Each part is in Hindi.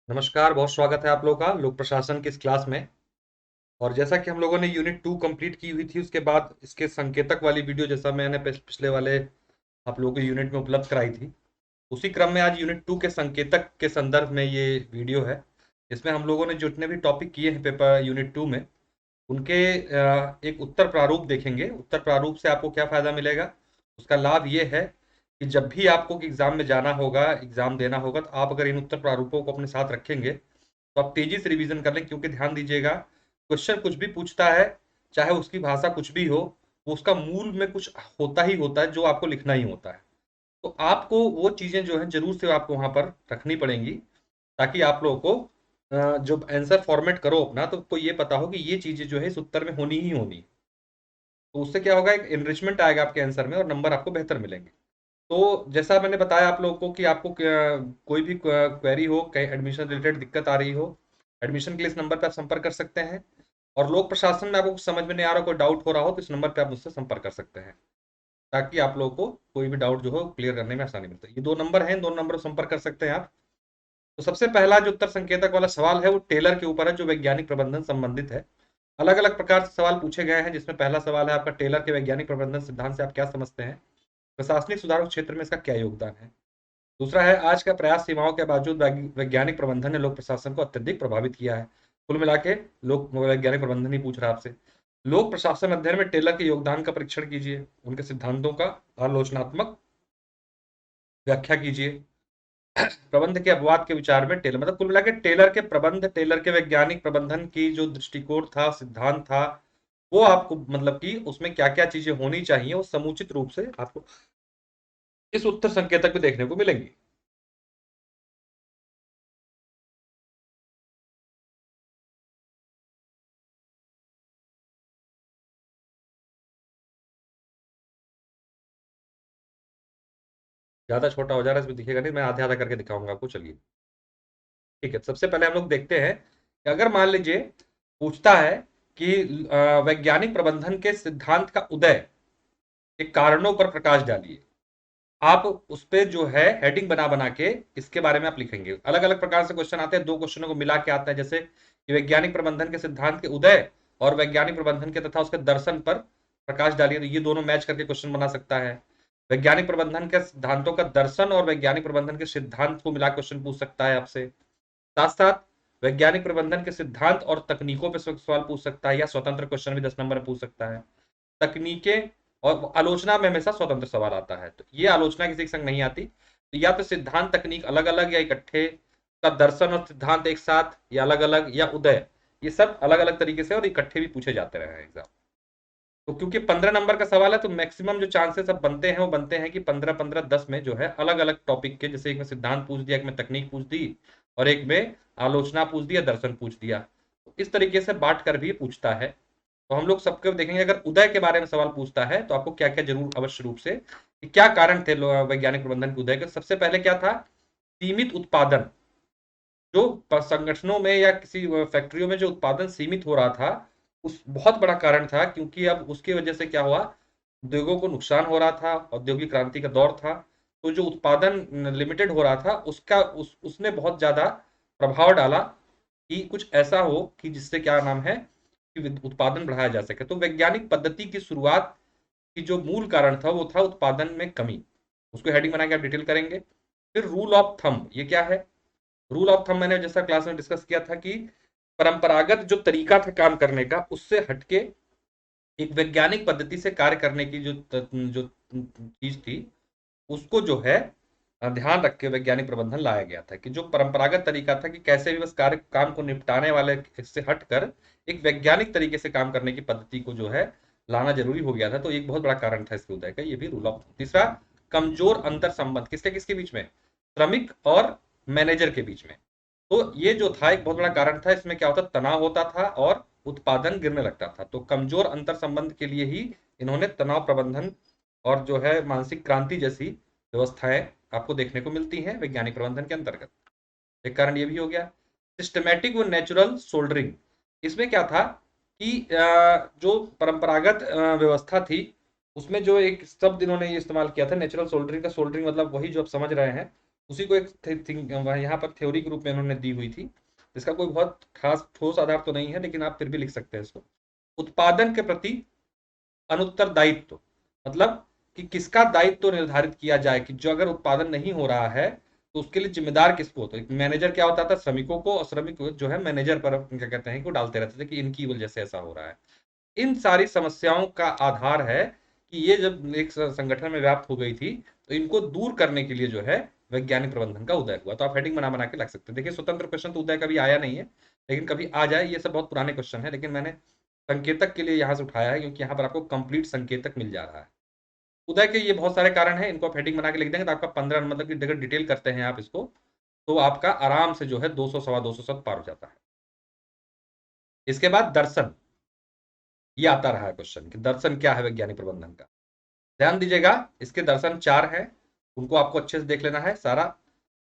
नमस्कार, बहुत स्वागत है आप लोगों का लोक प्रशासन की इस क्लास में। और जैसा कि हम लोगों ने यूनिट 2 कंप्लीट की हुई थी, उसके बाद इसके संकेतक वाली वीडियो जैसा मैंने पिछले वाले आप लोगों को यूनिट में उपलब्ध कराई थी, उसी क्रम में आज यूनिट 2 के संकेतक के संदर्भ में ये वीडियो है। इसमें हम लोगों ने जितने भी टॉपिक किए हैं पेपर यूनिट 2 में, उनके एक उत्तर प्रारूप देखेंगे। उत्तर प्रारूप से आपको क्या फायदा मिलेगा? उसका लाभ ये है कि जब भी आपको एग्जाम में जाना होगा, एग्जाम देना होगा, तो आप अगर इन उत्तर प्रारूपों को अपने साथ रखेंगे तो आप तेजी से रिवीजन कर लें। क्योंकि ध्यान दीजिएगा, क्वेश्चन कुछ भी पूछता है, चाहे उसकी भाषा कुछ भी हो, वो उसका मूल में कुछ होता ही होता है जो आपको लिखना ही होता है। तो आपको वो चीजें जो है जरूर से आपको वहां पर रखनी पड़ेंगी, ताकि आप लोगों को जब आंसर फॉर्मेट करो अपना, तो आपको ये पता हो कि ये चीजें जो है इस उत्तर में होनी ही होनी। तो उससे क्या होगा, एक एनरिचमेंट आएगा आपके आंसर में और नंबर आपको बेहतर मिलेंगे। तो जैसा मैंने बताया आप लोगों को कि आपको कोई भी क्वेरी हो, कहीं एडमिशन रिलेटेड दिक्कत आ रही हो, एडमिशन के लिए इस नंबर पर आप संपर्क कर सकते हैं। और लोक प्रशासन में आपको कुछ समझ में नहीं आ रहा, कोई डाउट हो रहा हो, तो इस नंबर पे आप मुझसे संपर्क कर सकते हैं, ताकि आप लोगों को कोई भी डाउट जो हो क्लियर करने में आसानी मिलती है। ये दो नंबर हैं, दोनों नंबर पर संपर्क कर सकते हैं आप। तो सबसे पहला जो उत्तर संकेतक वाला सवाल है वो टेलर के ऊपर है, जो वैज्ञानिक प्रबंधन संबंधित है। अलग अलग प्रकार से सवाल पूछे गए हैं, जिसमें पहला सवाल है आपका, टेलर के वैज्ञानिक प्रबंधन सिद्धांत से आप क्या समझते हैं? प्रशासनिक सुधारों के क्षेत्र में इसका क्या योगदान है? दूसरा है, आज का प्रयास सीमाओं के बावजूद वैज्ञानिक प्रबंधन ने लोक प्रशासन को अत्यधिक प्रभावित किया है। कुल मिला के लोक वैज्ञानिक प्रबंधन ही पूछ रहा है आपसे। लोक प्रशासन अध्ययन में टेलर के योगदान का परीक्षण कीजिए, उनके सिद्धांतों का आलोचनात्मक व्याख्या कीजिए। प्रबंध के अपवाद के विचार में टेलर, मतलब कुल मिला के टेलर के प्रबंध, टेलर के वैज्ञानिक प्रबंधन की जो दृष्टिकोण था, सिद्धांत था, वो आपको मतलब कि उसमें क्या क्या चीजें होनी चाहिए, वो समुचित रूप से आपको इस उत्तर संकेतक में देखने को मिलेंगी। ज्यादा छोटा हो जा रहा है, इसमें दिखेगा नहीं, मैं आधा आधा करके दिखाऊंगा आपको। चलिए ठीक है, सबसे पहले हम लोग देखते हैं कि अगर मान लीजिए पूछता है कि वैज्ञानिक प्रबंधन के सिद्धांत का उदय के कारणों पर प्रकाश डालिए। आप उस पे जो है हेडिंग बना बना के इसके बारे में आप लिखेंगे। अलग अलग प्रकार से क्वेश्चन आते हैं, दो क्वेश्चनों को मिला के आता है, जैसे कि वैज्ञानिक प्रबंधन के सिद्धांत के उदय और वैज्ञानिक प्रबंधन के तथा उसके दर्शन पर प्रकाश डालिए, तो ये दोनों मैच करके क्वेश्चन बना सकता है। वैज्ञानिक प्रबंधन के सिद्धांतों का दर्शन और वैज्ञानिक प्रबंधन के सिद्धांत को मिला क्वेश्चन पूछ सकता है आपसे। साथ साथ वैज्ञानिक प्रबंधन के सिद्धांत और तकनीकों पर सवाल पूछ सकता है, या स्वतंत्र क्वेश्चन भी 10 नंबर में पूछ सकता है। तकनीकें और आलोचना में हमेशा स्वतंत्र सवाल आता है, तो ये आलोचना किसी के संग नहीं आती। तो या तो सिद्धांत तकनीक अलग अलग या इकट्ठे, का दर्शन और सिद्धांत एक साथ या अलग अलग, या उदय, ये सब अलग अलग तरीके से और इकट्ठे भी पूछे जाते रहे हैं एग्जाम। तो क्योंकि 15 नंबर का सवाल है, तो मैक्सिमम जो चांसेस अब बनते हैं वो बनते हैं कि 15 15 10 में जो है अलग अलग टॉपिक के, जैसे एक में सिद्धांत पूछ दिया, एक में तकनीक पूछ दी, और एक में आलोचना पूछ दिया, दर्शन पूछ दिया। तो इस तरीके से बांट कर भी पूछता है। तो हम लोग सबके देखेंगे, अगर उदय के बारे में सवाल पूछता है तो आपको क्या क्या जरूर अवश्य रूप से कि क्या कारण थे वैज्ञानिक प्रबंधन के उदय के। सबसे पहले क्या था? सीमित उत्पादन। जो संगठनों में या किसी फैक्ट्रियों में जो उत्पादन सीमित हो रहा था, उस बहुत बड़ा कारण था, क्योंकि अब उसकी वजह से क्या हुआ, उद्योगों को नुकसान हो रहा था, औद्योगिक क्रांति का दौर था। तो जो उत्पादन लिमिटेड हो रहा था, उसका उसने बहुत ज्यादा प्रभाव डाला कि कुछ ऐसा हो कि जिससे क्या नाम है कि उत्पादन बढ़ाया जा सके। तो वैज्ञानिक पद्धति की शुरुआत की जो मूल कारण था वो था उत्पादन में कमी। उसको हेडिंग बना के आप डिटेल करेंगे। फिर रूल ऑफ थंब, ये क्या है? रूल ऑफ थंब मैंने जैसा क्लास में डिस्कस किया था कि परंपरागत जो तरीका था काम करने का, उससे हटके एक वैज्ञानिक पद्धति से कार्य करने की जो चीज थी, उसको जो है ध्यान रख के वैज्ञानिक प्रबंधन लाया गया था। कि जो परंपरागत तरीका था कि कैसे भी बस कार्य काम को निपटाने वाले से हटकर एक वैज्ञानिक तरीके से काम करने की पद्धति को जो है लाना जरूरी हो गया था। तो एक बहुत बड़ा कारण था इसके उदय का, ये भी रूल ऑफ। तीसरा, कमजोर अंतर संबंध, किसके किसके बीच में? श्रमिक और मैनेजर के बीच में। तो ये जो था एक बहुत बड़ा कारण था। इसमें क्या होता, तनाव होता था और उत्पादन गिरने लगता था। तो कमजोर अंतर संबंध के लिए ही इन्होंने तनाव प्रबंधन और जो है मानसिक क्रांति जैसी व्यवस्थाएं आपको देखने को मिलती हैं वैज्ञानिक प्रबंधन के अंतर्गत। एक कारण ये भी हो गया। सिस्टमैटिक व नेचुरल सोल्डरिंग, इसमें क्या था कि जो परंपरागत व्यवस्था थी, उसमें जो एक शब्द इन्होंने ये इस्तेमाल किया था नेचुरल सोल्डरिंग का। सोल्डरिंग मतलब वही जो आप समझ रहे हैं, उसी को एक यहाँ पर थ्योरी के रूप में उन्होंने दी हुई थी। इसका कोई बहुत खास ठोस आधार तो नहीं है, लेकिन आप फिर भी लिख सकते हैं इसको। उत्पादन के प्रति अनुत्तरदायित्व, मतलब कि किसका दायित्व निर्धारित किया जाए कि जो अगर उत्पादन नहीं हो रहा है तो उसके लिए जिम्मेदार किसको। तो मैनेजर क्या होता था, श्रमिकों को, और श्रमिक जो है मैनेजर पर क्या कहते हैं कि वो डालते रहते थे कि इनकी वजह से ऐसा हो रहा है। इन सारी समस्याओं का आधार है कि ये जब एक संगठन में व्याप्त हो गई थी तो इनको दूर करने के लिए जो है वैज्ञानिक प्रबंधन का उदय हुआ। तो आप हेडिंग बना बना के लग सकते हैं। देखिए स्वतंत्र क्वेश्चन तो उदय कभी आया नहीं है, लेकिन कभी आ जाए, ये सब बहुत पुराने क्वेश्चन है, लेकिन मैंने संकेतक के लिए यहाँ से उठाया है क्योंकि यहाँ पर आपको कंप्लीट संकेतक मिल जा रहा है। उदय के ये बहुत सारे कारण हैं, इनको आप हेडिंग बना के लिख देंगे तो आपका 15, मतलब कि अगर डिटेल करते हैं आप इसको तो आपका आराम से जो है 200 सवा 200 शब्द पार हो जाता है। इसके बाद दर्शन, ये आता रहा है क्वेश्चन कि दर्शन क्या है वैज्ञानिक प्रबंधन का। ध्यान दीजिएगा, इसके दर्शन 4 हैं, उनको आपको अच्छे से देख लेना है सारा।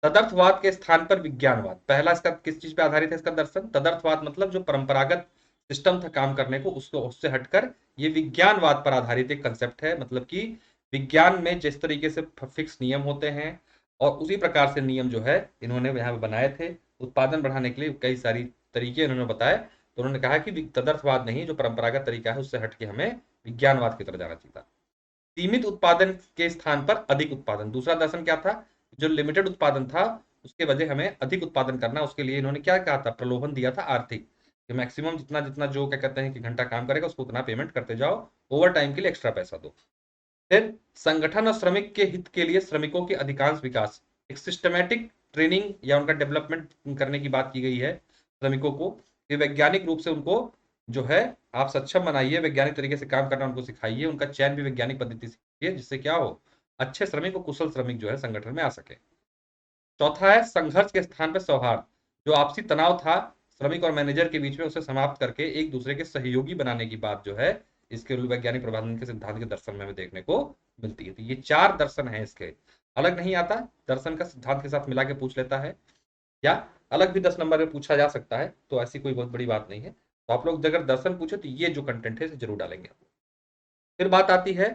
तदर्थवाद के स्थान पर विज्ञानवाद, पहला इसका किस चीज पे आधारित है इसका दर्शन, तदर्थवाद मतलब जो परंपरागत सिस्टम था काम करने को उसको उससे हटकर ये विज्ञानवाद पर आधारित एक कंसेप्ट है। मतलब कि विज्ञान में जिस तरीके से फिक्स नियम होते हैं और उसी प्रकार से नियम जो है इन्होंने यहाँ पे बनाए थे उत्पादन बढ़ाने के लिए, कई सारी तरीके इन्होंने बताए। तो उन्होंने कहा कि तदर्थवाद नहीं, जो परंपरागत तरीका है उससे हटके हमें विज्ञानवाद की तरफ जाना चाहिए। सीमित उत्पादन के स्थान पर अधिक उत्पादन, दूसरा दर्शन क्या था, जो लिमिटेड उत्पादन था उसके वजह हमें अधिक उत्पादन करना, उसके लिए इन्होंने क्या कहा था, प्रलोभन दिया था आर्थिक, कि मैक्सिमम जितना जितना जो क्या कहते हैं कि घंटा काम करेगा उसको उतना पेमेंट करते जाओ, ओवर टाइम के लिए एक्स्ट्रा पैसा दो। फिर संगठन और श्रमिक के हित के लिए श्रमिकों के अधिकांश विकास, एक सिस्टमेटिक ट्रेनिंग या उनका डेवलपमेंट करने की बात की गई है श्रमिकों को, कि वैज्ञानिक रूप से उनको जो है आप सक्षम बनाइए, वैज्ञानिक तरीके से काम करना उनको सिखाइए, उनका चयन भी वैज्ञानिक पद्धति से कीजिए, जिससे क्या हो, अच्छे श्रमिक और कुशल श्रमिक जो है संगठन में आ सके। चौथा है संघर्ष के स्थान पर सौहार्द, जो आपसी तनाव था श्रमिक और मैनेजर के बीच में उसे समाप्त करके एक दूसरे के सहयोगी बनाने की बात जो है इसके वैज्ञानिक प्रबंधन के सिद्धांत के दर्शन में हमें देखने को मिलती है। तो ये 4 दर्शन है, इसके अलग नहीं आता, दर्शन का सिद्धांत के साथ मिला के पूछ लेता है, या अलग भी 10 नंबर में पूछा जा सकता है, तो ऐसी कोई बहुत बड़ी बात नहीं है। तो आप लोग अगर दर्शन पूछे तो ये जो कंटेंट है इसे जरूर डालेंगे। फिर बात आती है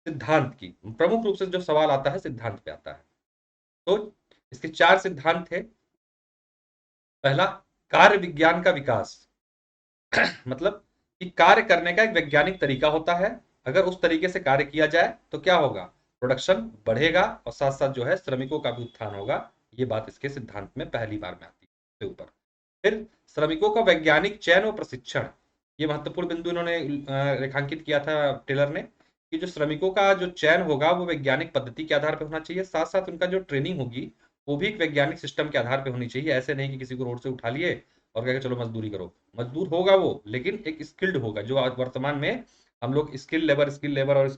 सिद्धांत की, प्रमुख रूप से जो सवाल आता है सिद्धांत पे आता है। तो इसके 4 सिद्धांत थे। पहला, कार्य विज्ञान का विकास, मतलब कि कार्य करने का एक वैज्ञानिक तरीका होता है, अगर उस तरीके से कार्य किया जाए तो क्या होगा, प्रोडक्शन बढ़ेगा और साथ साथ जो है श्रमिकों का भी उत्थान होगा। ये बात इसके सिद्धांत में पहली बार में आती है ऊपर। फिर श्रमिकों का वैज्ञानिक चयन और प्रशिक्षण, ये महत्वपूर्ण बिंदु इन्होंने रेखांकित किया था टेलर ने, कि जो श्रमिकों का जो चयन होगा वो वैज्ञानिक पद्धति के आधार पर होना चाहिए, साथ साथ उनका जो ट्रेनिंग होगी वो भी एक वैज्ञानिक सिस्टम के आधार पर होनी चाहिए। ऐसे नहीं कि किसी को रोड से उठा लिए और कहें चलो मजदूरी करो, मजदूर होगा वो लेकिन एक स्किल्ड होगा, जो आज वर्तमान में हम लोग स्किल लेबर और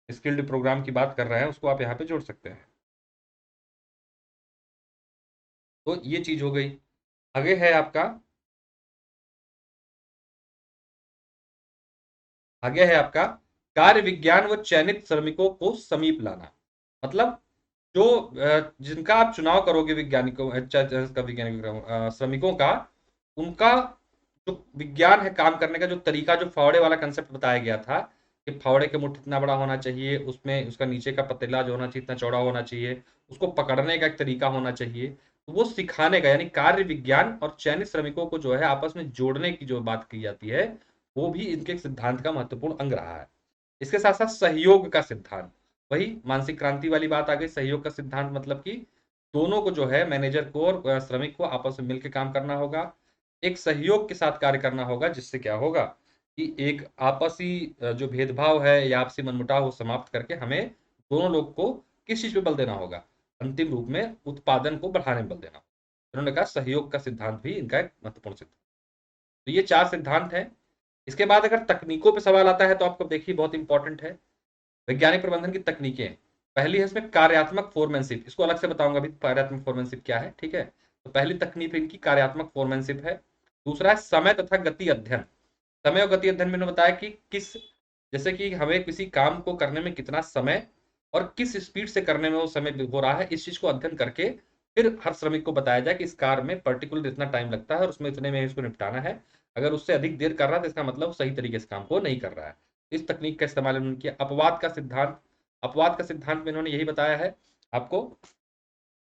स्किल्ड प्रोग्राम की बात कर रहे हैं उसको आप यहाँ पे जोड़ सकते हैं। तो ये चीज हो गई। आगे है आपका, आगे है आपका कार्य विज्ञान व चयनित श्रमिकों को समीप लाना, मतलब जो जिनका आप चुनाव करोगे वैज्ञानिकों का वैज्ञानिक श्रमिकों का, उनका जो विज्ञान है काम करने का जो तरीका, जो फावड़े वाला कंसेप्ट बताया गया था कि फावड़े के मुठ इतना बड़ा होना चाहिए, उसमें उसका नीचे का पतीला जो होना चाहिए इतना चौड़ा होना चाहिए, उसको पकड़ने का एक तरीका होना चाहिए, तो वो सिखाने का, यानी कार्य विज्ञान और चयनित श्रमिकों को जो है आपस में जोड़ने की जो बात की जाती है वो भी इनके सिद्धांत का महत्वपूर्ण अंग रहा है। इसके साथ साथ सहयोग का सिद्धांत, वही मानसिक क्रांति वाली बात आ गई। सहयोग का सिद्धांत मतलब कि दोनों को जो है मैनेजर को और श्रमिक को आपस में मिलकर काम करना होगा, एक सहयोग के साथ कार्य करना होगा, जिससे क्या होगा कि एक आपसी जो भेदभाव है या आपसी मनमुटाव हो समाप्त करके हमें दोनों लोग को किस चीज पे बल देना होगा, अंतिम रूप में उत्पादन को बढ़ाने में बल देना होगा। उन्होंने कहा सहयोग का सिद्धांत भी इनका एक महत्वपूर्ण सिद्धांत। तो ये 4 सिद्धांत हैं। इसके बाद अगर तकनीकों पे सवाल आता है तो आपको देखिए बहुत इंपॉर्टेंट है वैज्ञानिक प्रबंधन की तकनीकें। पहली है इसमें कार्यात्मक फोरमैनशिप, इसको अलग से बताऊंगा अभी कार्यात्मक फोरमैनशिप क्या है, ठीक है। तो पहली तकनीक इनकी कार्यात्मक फोरमैनशिप है। दूसरा है समय तथा गति अध्ययन, समय और गति अध्ययन मैंने बताया कि किस, जैसे कि हमें किसी काम को करने में कितना समय और किस स्पीड से करने में वो समय हो रहा है, इस चीज को अध्ययन करके फिर हर श्रमिक को बताया जाए कि इस कार में पर्टिकुलर इतना टाइम लगता है और उसमें इतने में इसको निपटाना है, अगर उससे अधिक देर कर रहा है तो इसका मतलब सही तरीके से काम को नहीं कर रहा है। इस तकनीक का इस्तेमाल इन्होंने किया। अपवाद का सिद्धांत, अपवाद का सिद्धांत में इन्होंने यही बताया है आपको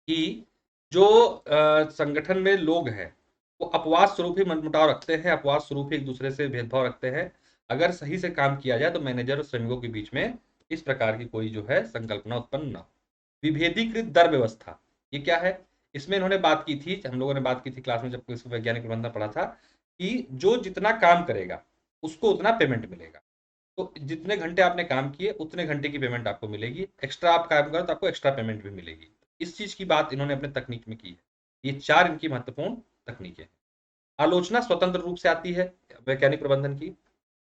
कि जो संगठन में लोग हैं वो अपवाद स्वरूप ही मनमुटाव रखते हैं, अपवाद स्वरूप ही एक दूसरे से भेदभाव रखते हैं। अगर सही से काम किया जाए तो मैनेजर और श्रमिकों के बीच में इस प्रकार की कोई जो है संकल्पना उत्पन्न ना हो। विभेदीकृत दर व्यवस्था, ये क्या है? इसमें इन्होंने बात की थी, हम लोगों ने बात की थी क्लास में जब इसको वैज्ञानिक प्रबंधन पढ़ा था, कि जो जितना काम करेगा उसको उतना पेमेंट मिलेगा। तो जितने घंटे आपने काम किए उतने घंटे की पेमेंट आपको मिलेगी, एक्स्ट्रा आप काम करो तो आपको एक्स्ट्रा पेमेंट भी मिलेगी। इस चीज की बात इन्होंने अपने तकनीक में की है। ये 4 इनकी महत्वपूर्ण तकनीकें हैं। आलोचना स्वतंत्र रूप से आती है वैज्ञानिक प्रबंधन की।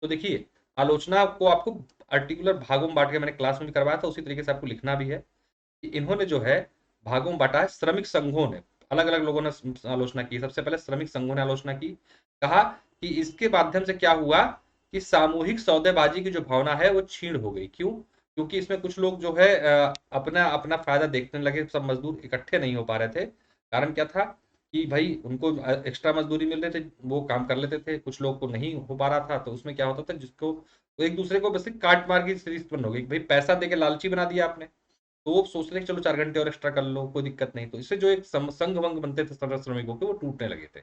तो देखिए, आलोचना को आपको आर्टिकुलर भागों में बांट के, मैंने क्लास में भी करवाया था, उसी तरीके से आपको लिखना भी है कि इन्होंने जो है भागों में बांटा है। श्रमिक संघों ने, अलग अलग लोगों ने आलोचना की। सबसे पहले श्रमिक संघों ने आलोचना की, कहा कि इसके माध्यम से क्या हुआ कि सामूहिक सौदेबाजी की जो भावना है वो क्षीण हो गई। क्यों? क्योंकि इसमें कुछ लोग जो है अपना अपना फायदा देखने लगे, सब मजदूर इकट्ठे नहीं हो पा रहे थे। कारण क्या था कि भाई उनको एक्स्ट्रा मजदूरी मिल रहे थे, वो काम कर लेते थे, कुछ लोग को नहीं हो पा रहा था। तो उसमें क्या होता था, जिसको तो एक दूसरे को बस काट मार की सीरीज बन हो गई, भाई पैसा देके लालची बना दिया आपने, तो वो सोच रहे कि चलो 4 घंटे और एक्स्ट्रा कर लो, कोई दिक्कत नहीं। तो इससे जो एक संघ वंग बनते थे श्रमिकों के, वो टूटने लगे थे।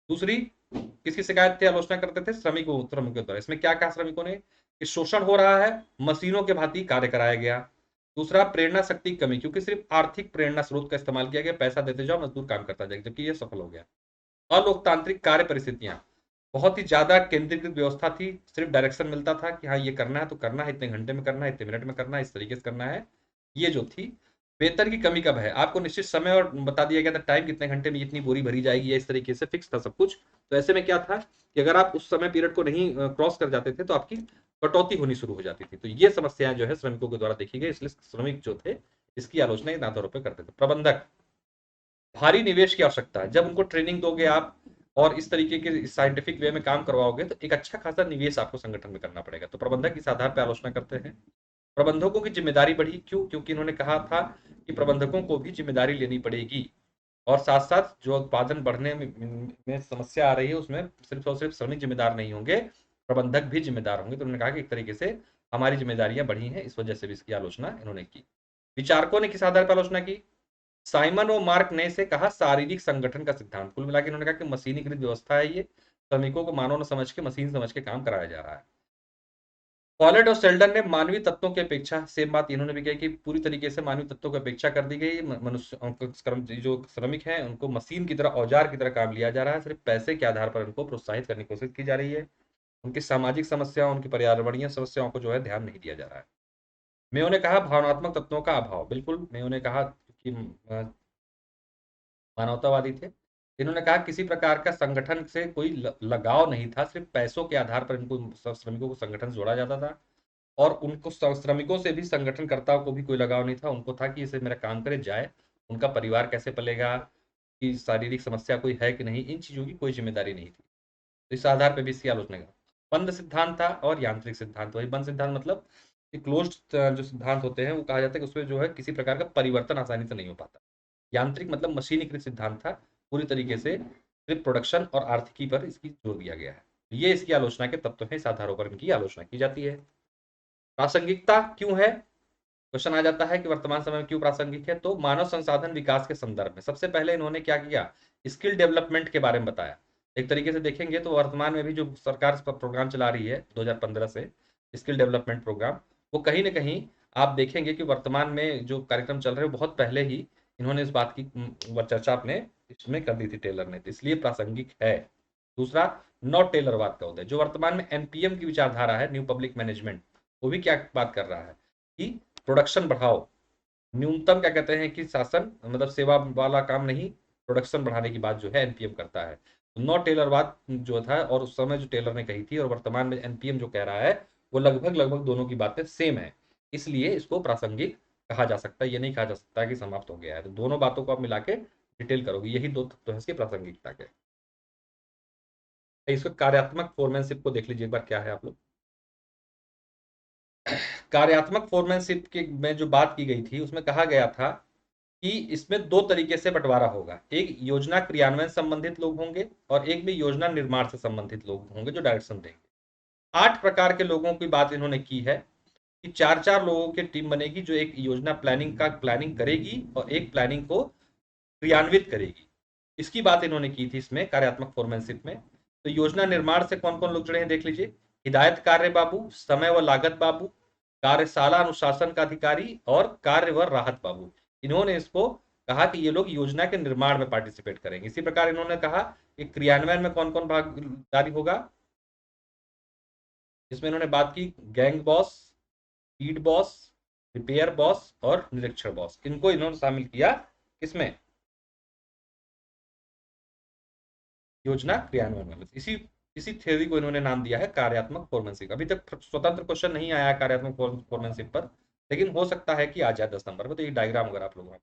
दूसरी, किसकी शिकायत थी, आलोचना करते थे? श्रमिकों द्वारा। इसमें क्या कहा श्रमिकों ने कि शोषण हो रहा है, मशीनों के भांति कार्य कराया गया। दूसरा, प्रेरणा शक्ति की कमी, क्योंकि सिर्फ आर्थिक प्रेरणा स्रोत का इस्तेमाल किया गया, पैसा देते जाओ मजदूर काम करता जाए, जबकि ये सफल हो गया। अलोकतांत्रिक कार्य परिस्थितियां, बहुत ही ज्यादा केंद्रीकृत व्यवस्था थी, सिर्फ डायरेक्शन मिलता था कि हाँ ये करना है तो करना है, इतने घंटे में करना है, इतने मिनट में करना है, इस तरीके से करना है। ये जो थी। वेतन की कमी कब है, आपको निश्चित समय और बता दिया गया था, टाइम कितने घंटे में इतनी बोरी भरी जाएगी, इस तरीके से फिक्स था सब कुछ। तो ऐसे में क्या था कि अगर आप उस समय पीरियड को नहीं क्रॉस कर जाते थे तो आपकी कटौती होनी शुरू हो जाती थी। तो ये समस्याएं जो है श्रमिकों के द्वारा देखी गई, इसलिए श्रमिक जो थे इसकी आलोचना इन आधारों पर करते थे। प्रबंधक, भारी निवेश की आवश्यकता है। जब उनको ट्रेनिंग दोगे आप और इस तरीके के साइंटिफिक वे में काम करवाओगे तो एक अच्छा खासा निवेश आपको संगठन में करना पड़ेगा। तो प्रबंधक इस आधार पर आलोचना करते हैं। प्रबंधकों की जिम्मेदारी बढ़ी। क्यों? क्योंकि इन्होंने कहा था कि प्रबंधकों को भी जिम्मेदारी लेनी पड़ेगी, और साथ साथ जो उत्पादन बढ़ने में समस्या आ रही है उसमें सिर्फ और सिर्फ श्रमिक जिम्मेदार नहीं होंगे, प्रबंधक भी जिम्मेदार होंगे। तो उन्होंने कहा कि एक तरीके से हमारी जिम्मेदारियां बढ़ी हैं, इस वजह से भी इसकी आलोचना इन्होंने की। विचारकों ने किस आधार पर आलोचना की? साइमन और मार्क ने से कहा शारीरिक संगठन का सिद्धांत। कुल मिलाकर इन्होंने कहा कि मशीनीकृत व्यवस्था है ये, श्रमिकों को मानव न समझ के मशीन समझ के काम कराया जा रहा है। पॉलेट और सेल्डन ने मानवीय तत्वों की अपेक्षा, सेम बात इन्होंने भी कही कि पूरी तरीके से मानवीय तत्वों की अपेक्षा कर दी गई। मनुष्य जो श्रमिक हैं उनको मशीन की तरह, औजार की तरह काम लिया जा रहा है, सिर्फ पैसे के आधार पर उनको प्रोत्साहित करने की कोशिश की जा रही है। उनकी सामाजिक समस्याओं, उनकी पर्यावरणीय समस्याओं को जो है ध्यान नहीं दिया जा रहा है। मेयो ने कहा भावनात्मक तत्वों का अभाव। बिल्कुल, मेयो ने कहा कि मानवतावादी थे। इन्होंने कहा किसी प्रकार का संगठन से कोई लगाव नहीं था, सिर्फ पैसों के आधार पर इनको श्रमिकों को संगठन से जोड़ा जाता था। और उनको श्रमिकों से भी, संगठनकर्ताओं को भी कोई लगाव नहीं था। उनको था कि इसे मेरा काम करे जाए, उनका परिवार कैसे पलेगा, कि शारीरिक समस्या कोई है कि नहीं, इन चीजों की कोई जिम्मेदारी नहीं थी। तो इस आधार पर भी इसकी आलोचना का बंद सिद्धांत था और यांत्रिक सिद्धांत। वही बंद सिद्धांत मतलब क्लोज्ड जो सिद्धांत होते हैं वो कहा जाता है कि उसमें जो है किसी प्रकार का परिवर्तन आसानी से नहीं हो पाता। यांत्रिक मतलब मशीनीकृत सिद्धांत था, पूरी तरीके से सिर्फ प्रोडक्शन और आर्थिकी पर इसकी जोर दिया गया है। ये इसकी आलोचना के तत्व हैं, इस आधारों पर इनकी आलोचना की जाती है। प्रासंगिकता क्यों है? क्वेश्चन आ जाता है कि वर्तमान समय में क्यों प्रासंगिक है। तो मानव संसाधन विकास के संदर्भ में सबसे पहले इन्होंने क्या किया, स्किल डेवलपमेंट के बारे में बताया। एक तरीके से देखेंगे तो वर्तमान में भी जो सरकार इस पर प्रोग्राम चला रही है 2015 से, स्किल डेवलपमेंट प्रोग्राम, वो कहीं ना कहीं आप देखेंगे कि वर्तमान में जो कार्यक्रम चल रहे हैं बहुत पहले ही इन्होंने इस बात की चर्चा अपने इसमें कर दी थी टेलर ने, तो इसलिए प्रासंगिक है। दूसरा, नॉट टेलरवाद का उदय, जो वर्तमान में एनपीएम की विचारधारा है, न्यू पब्लिक मैनेजमेंट, वो भी क्या बात कर रहा है कि प्रोडक्शन बढ़ाओ, न्यूनतम क्या कहते हैं कि शासन मतलब सेवा वाला काम नहीं, प्रोडक्शन बढ़ाने की बात जो है एनपीएम करता है। तो नॉट टेलरवाद जो था, और उस समय जो टेलर ने कही थी और वर्तमान में एनपीएम जो कह रहा है, वो लगभग लगभग दोनों की बातें सेम है। इसलिए इसको प्रासंगिक कहा जा सकता है, ये नहीं कहा जा सकता कि समाप्त हो गया है। तो दोनों बातों को आप मिला के डिटेल करोगे, यही दो तत्व है इसकी प्रासंगिकता के। इसको कार्यात्मक फोरमैनशिप को देख लीजिए एक बार, क्या है आप लोग। कार्यात्मक फोरमैनशिप के में जो बात की गई थी उसमें कहा गया था कि इसमें दो तरीके से बंटवारा होगा, एक योजना क्रियान्वयन संबंधित लोग होंगे और एक भी योजना निर्माण से संबंधित लोग होंगे जो डायरेक्शन देंगे। 8 प्रकार के लोगों की बात इन्होंने की है। कि 4-4 लोगों की टीम बनेगी जो एक योजना प्लानिंग करेगी और एक प्लानिंग को क्रियान्वित करेगी। इसकी बात इन्होंने की थी इसमें कार्यात्मक फोरमैनशिप में। तो योजना निर्माण से कौन कौन लोग जुड़े हैं देख लीजिए। हिदायत कार्य बाबू, समय व लागत बाबू, कार्यशाला अनुशासन का अधिकारी और कार्य व राहत बाबू। इन्होंने इसको कहा कि ये लोग योजना के निर्माण में पार्टिसिपेट करेंगे। इसी प्रकार इन्होंने कहा कि क्रियान्वयन में कौन कौन भागीदारी होगा। इसमें इन्होंने बात की gang boss, feed boss, repair boss और निरीक्षण बॉस, इनको इन्होंने शामिल किया किसमें, योजना क्रियान्वयन में। इसी इसी थ्योरी को इन्होंने नाम दिया है कार्यात्मक फोरमेंशिप। अभी तक स्वतंत्र क्वेश्चन नहीं आया कार्यात्मक फोरमेंशिप पर, लेकिन हो सकता है कि आ जाए 10 नंबर में। तो ये डायग्राम अगर आप लोगों,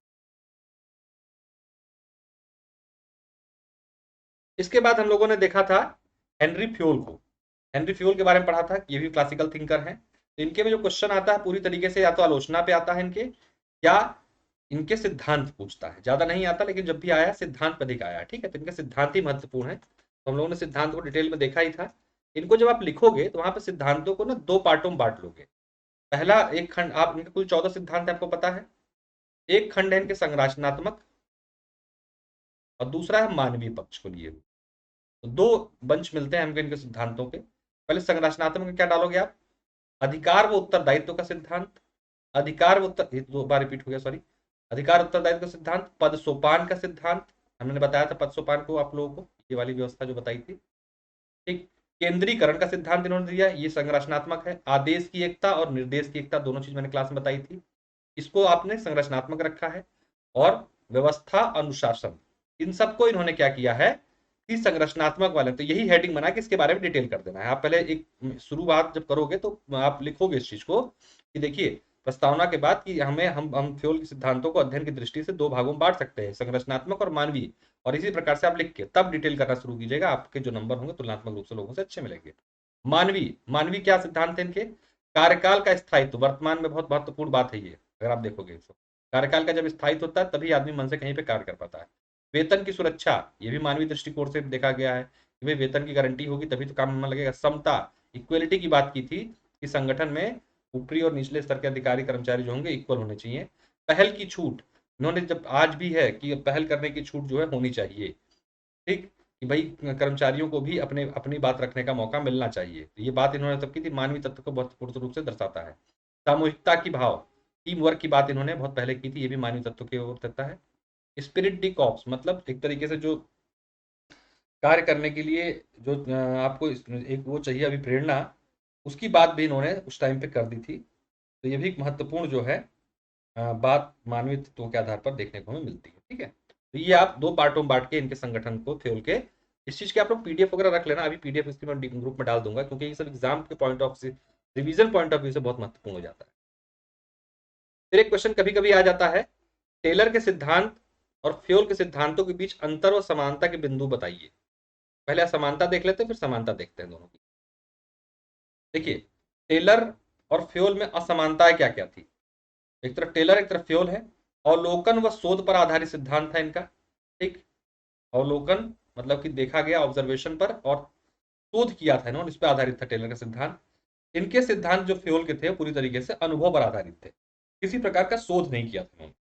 इसके बाद हम लोगों ने देखा था हेनरी फ्योल को। हेनरी फ्योल के बारे में पढ़ा था, ये भी क्लासिकल थिंकर हैं। तो इनके में जो क्वेश्चन आता है पूरी तरीके से या तो आलोचना पे आता है इनके, या इनके सिद्धांत पूछता है। ज्यादा नहीं आता, लेकिन जब भी आया सिद्धांत पर अधिक आया। ठीक है, तो इनके सिद्धांत ही महत्वपूर्ण है। तो हम लोगों ने सिद्धांत को डिटेल में देखा ही था। इनको जब आप लिखोगे तो वहां पर सिद्धांतों को ना 2 पार्टों में बांट लोगे। पहला एक खंड, आप इनके कुल 14 सिद्धांत है आपको पता है। एक खंड है इनके संरचनात्मक और दूसरा है मानवीय पक्ष को लिए। तो 2 बंच मिलते हैं हमको इनके सिद्धांतों के। पहले संरचनात्मक में क्या डालोगे आप, अधिकार व उत्तरदायित्व का सिद्धांत, अधिकार व उत्तर, ये 2 बार रिपीट हो गया सॉरी, अधिकार उत्तरदायित्व का सिद्धांत, पद सोपान का सिद्धांत, हमने बताया था पद सोपान को आप लोगों को, ये वाली व्यवस्था जो बताई थी। ठीक, केंद्रीकरण का सिद्धांत इन्होंने दिया, ये संरचनात्मक है। आदेश की एकता और निर्देश की एकता, दोनों चीज मैंने क्लास में बताई थी, इसको आपने संरचनात्मक रखा है। और व्यवस्था अनुशासन, इन सबको इन्होंने क्या किया है कि संरचनात्मक वाले, तो यही हेडिंग बना के इसके बारे में डिटेल कर देना है। आप पहले एक शुरुआत जब करोगे तो आप लिखोगे इस चीज को कि देखिए प्रस्तावना के बाद कि हम फ्यूल के सिद्धांतों को अध्ययन की दृष्टि से 2 भागों में बांट सकते हैं, संरचनात्मक और मानवीय। और इसी प्रकार से आप लिख के तब डिटेल करना शुरू कीजिएगा, आपके जो नंबर होंगे तुलनात्मक रूप से लोगों से अच्छे मिलेंगे। मानवीय, मानवीय क्या सिद्धांत है इनके, कार्यकाल का स्थायित्व, वर्तमान में बहुत महत्वपूर्ण बात है ये, अगर आप देखोगे तो कार्यकाल का जब स्थायित्व होता है तभी आदमी मन से कहीं पे कार्य कर पाता है। वेतन की सुरक्षा, ये भी मानवीय दृष्टिकोण से देखा गया है कि भाई वेतन की गारंटी होगी तभी तो काम में लगेगा। समता, इक्वलिटी की बात की थी कि संगठन में ऊपरी और निचले स्तर के अधिकारी कर्मचारी जो होंगे इक्वल होने चाहिए। पहल की छूट, इन्होंने जब आज भी है कि पहल करने की छूट जो है होनी चाहिए। ठीक, कि भाई कर्मचारियों को भी अपने अपनी बात रखने का मौका मिलना चाहिए। तो ये बात इन्होंने तब की थी, मानवीय तत्व को बहुत पूर्ण रूप से दर्शाता है। सामूहिकता की भाव, टीम वर्क की बात इन्होंने बहुत पहले की थी, ये भी मानवीय तत्व की ओर देता है। स्पिरिट डी कॉप्स, मतलब एक तरीके से जो कार्य करने के लिए जो आपको एक वो चाहिए अभी प्रेरणा, उसकी बात भी इन्होंने उस टाइम पे कर दी थी। तो ये भी एक महत्वपूर्ण जो है बात मानवीय तत्वों के आधार पर देखने को हमें मिलती है। ठीक है, तो ये आप 2 पार्टों में बांट के इनके संगठन को फ्यूल के, इस चीज के आप लोग पीडीएफ वगैरह रख लेना। अभी पीडीएफ इसकी मैं ग्रुप में डाल दूंगा, क्योंकि ये सब एग्जाम के point of revision point of view से बहुत महत्वपूर्ण हो जाता है। फिर एक क्वेश्चन कभी कभी आ जाता है, टेलर के सिद्धांत और फ्यूल के सिद्धांतों के बीच अंतर और समानता के बिंदु बताइए। पहले असमानता देख लेते हैं फिर समानता देखते हैं दोनों की। देखिए, टेलर और फ्यूल में असमानताएं क्या क्या थी। एक तरफ टेलर एक तरफ फ्यूल है। अवलोकन व शोध पर आधारित सिद्धांत था इनका। ठीक, अवलोकन मतलब कि देखा गया ऑब्जर्वेशन पर, और शोध किया था इन्होंने, इस पर आधारित था टेलर का सिद्धांत। इनके सिद्धांत जो फ्यूल के थे पूरी तरीके से अनुभव पर आधारित थे, किसी प्रकार का शोध नहीं किया था इन्होंने।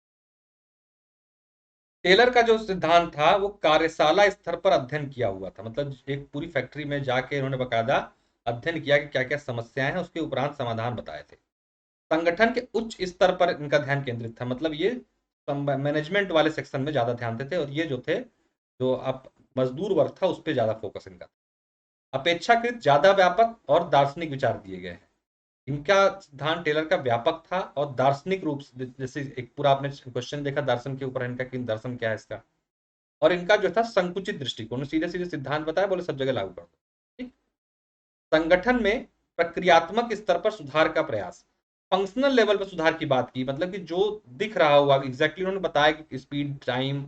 टेलर का जो सिद्धांत था वो कार्यशाला स्तर पर अध्ययन किया हुआ था, मतलब एक पूरी फैक्ट्री में जाके इन्होंने बकायदा अध्ययन किया कि क्या क्या समस्याएं हैं, उसके उपरांत समाधान बताए थे। संगठन के उच्च स्तर पर इनका ध्यान केंद्रित था, मतलब ये मैनेजमेंट वाले सेक्शन में ज्यादा ध्यान देते थे, और ये जो थे जो आप मजदूर वर्ग था उस पर ज्यादा फोकस इनका। अपेक्षाकृत ज्यादा व्यापक और दार्शनिक विचार दिए गए हैं। इनका सिद्धांत टेलर का व्यापक था और दार्शनिक रूप से, जैसे एक पूरा आपने क्वेश्चन देखा दर्शन के ऊपर इनका कि दर्शन क्या है इसका। और इनका जो था संकुचित दृष्टिकोण, सीधे सीधे सिद्धांत बताया, बोले सब जगह लागू कर दो। ठीक, संगठन में प्रक्रियात्मक स्तर पर सुधार का प्रयास, फंक्शनल लेवल पर सुधार की बात की, मतलब कि जो दिख रहा हुआ एग्जैक्टली उन्होंने बताया कि स्पीड, टाइम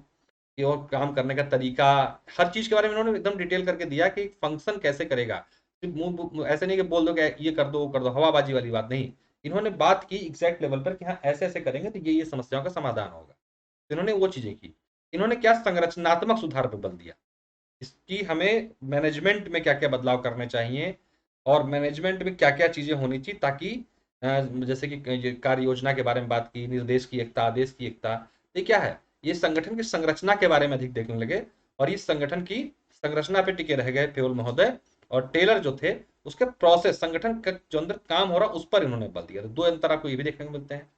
और काम करने का तरीका, हर चीज के बारे में उन्होंने एकदम डिटेल करके दिया कि फंक्शन कैसे करेगा। ऐसे नहीं कि बोल दो कि ये कर दो वो कर दो, हवाबाजी वाली बात नहीं। इन्होंने बात की एग्जैक्ट लेवल पर कि हाँ ऐसे ऐसे करेंगे तो ये समस्याओं का समाधान होगा। तो इन्होंने वो चीजें की। इन्होंने क्या संरचनात्मक सुधार पर बल दिया, इसकी हमें मैनेजमेंट में क्या क्या बदलाव करने चाहिए और मैनेजमेंट में क्या क्या चीजें होनी चाहिए ताकि जैसे कि ये कार्य योजना के बारे में बात की, निर्देश की एकता, आदेश की एकता, ये क्या है? ये संगठन की संरचना के बारे में अधिक देखने लगे और इस संगठन की संरचना पे टिके रह गए फेयोल महोदय। और टेलर जो थे उसके प्रोसेस, संगठन का जो अंदर काम हो रहा उस पर इन्होंने बल दिया। तो दो अंतर आपको ये भी देखने को मिलते हैं।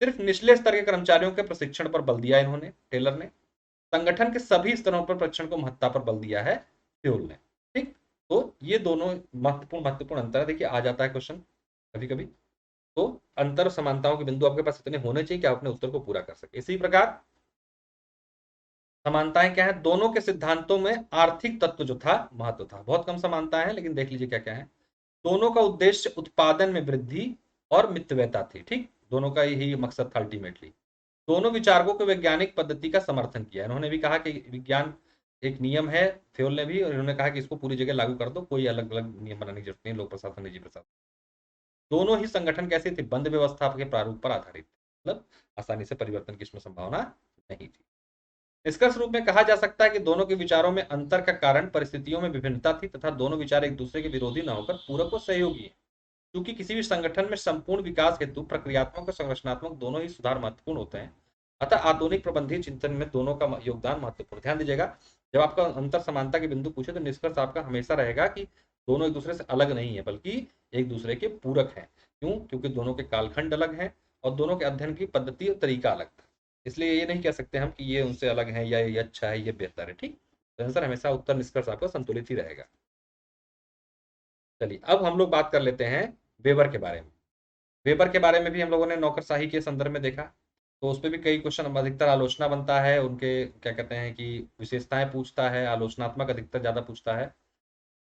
सिर्फ निचले स्तर के कर्मचारियों के प्रशिक्षण पर बल दिया इन्होंने, टेलर ने। संगठन के सभी स्तरों पर प्रशिक्षण को महत्ता पर बल दिया है फ्यूल ने। ठीक, तो ये दोनों महत्वपूर्ण महत्वपूर्ण अंतर है। देखिए आ जाता है क्वेश्चन कभी कभी। तो अंतर और समानताओं के बिंदु आपके पास इतने होने चाहिए कि आप अपने उत्तर को पूरा कर सके। इसी प्रकार समानताएं क्या है? दोनों के सिद्धांतों में आर्थिक तत्व जो था महत्व था। बहुत कम समानताएं हैं, लेकिन देख लीजिए क्या क्या है। दोनों का उद्देश्य उत्पादन में वृद्धि और मितव्ययता थी। ठीक, दोनों का यही मकसद था अल्टीमेटली। दोनों विचारकों को वैज्ञानिक पद्धति का समर्थन किया। इन्होंने भी कहा कि विज्ञान एक नियम है, फ्योल ने भी, और इन्होंने कहा कि इसको पूरी जगह लागू कर दो, कोई अलग अलग नियम बनाने की जरूरत नहीं, लोक प्रशासन, निजी प्रशासन। दोनों ही संगठन कैसे थे? बंद व्यवस्था के प्रारूप पर आधारित थे, मतलब आसानी से परिवर्तन की इसमें संभावना नहीं थी। निष्कर्ष रूप में कहा जा सकता है कि दोनों के विचारों में अंतर का कारण परिस्थितियों में विभिन्नता थी तथा दोनों विचार एक दूसरे के विरोधी न होकर पूरक और सहयोगी है। क्योंकि किसी भी संगठन में संपूर्ण विकास हेतु प्रक्रियात्मक और संरचनात्मक दोनों ही सुधार महत्वपूर्ण होते हैं। अतः आधुनिक प्रबंधीय चिंतन में दोनों का योगदान महत्वपूर्ण। ध्यान दीजिएगा, जब आपका अंतर समानता के बिंदु पूछे तो निष्कर्ष आपका हमेशा रहेगा कि दोनों एक दूसरे से अलग नहीं है, बल्कि एक दूसरे के पूरक हैं। क्यों? क्योंकि दोनों के कालखंड अलग हैं और दोनों के अध्ययन की पद्धति और तरीका अलग था। इसलिए ये नहीं कह सकते हम कि ये उनसे अलग है या ये अच्छा है, ये बेहतर है। ठीक, तो आंसर हमेशा, उत्तर निष्कर्ष आपका संतुलित ही रहेगा। चलिए अब हम लोग बात कर लेते हैं वेबर के बारे में। वेबर के बारे में भी हम लोगों ने नौकरशाही के संदर्भ में देखा, तो उस पर भी कई क्वेश्चन, अधिकतर आलोचना बनता है, उनके क्या कहते हैं कि विशेषताएं पूछता है, आलोचनात्मक अधिकतर ज्यादा पूछता है।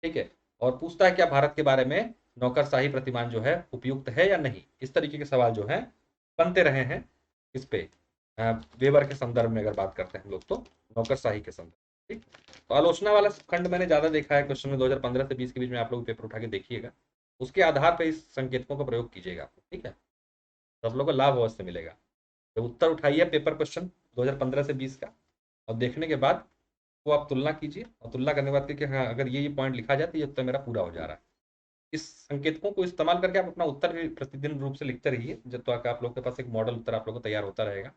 ठीक है, और पूछता है क्या भारत के बारे में नौकरशाही प्रतिमान जो है उपयुक्त है या नहीं। इस तरीके के सवाल जो है बनते रहे हैं इस पे वेबर के संदर्भ में अगर बात करते हैं हम लोग तो नौकरशाही के संदर्भ। ठीक, तो आलोचना वाला खंड मैंने ज्यादा देखा है क्वेश्चन में, 2015 से 20 के बीच में आप लोग पेपर उठा के देखिएगा, उसके आधार पर इस संकेतकों का प्रयोग कीजिएगा। ठीक है, तो आप लोग को लाभ अवश्य मिलेगा। तो उत्तर उठाइए पेपर क्वेश्चन 2015 से 20 का, और देखने के बाद वो आप तुलना कीजिए, और तुलना करने के बाद कि हाँ अगर ये पॉइंट लिखा जाए तो ये उत्तर मेरा पूरा हो जा रहा है। इस संकेतकों को इस्तेमाल करके आप अपना उत्तर भी प्रतिदिन रूप से लिखते रहिए, जब तक आप लोग के पास एक मॉडल उत्तर आप लोग को तैयार होता रहेगा।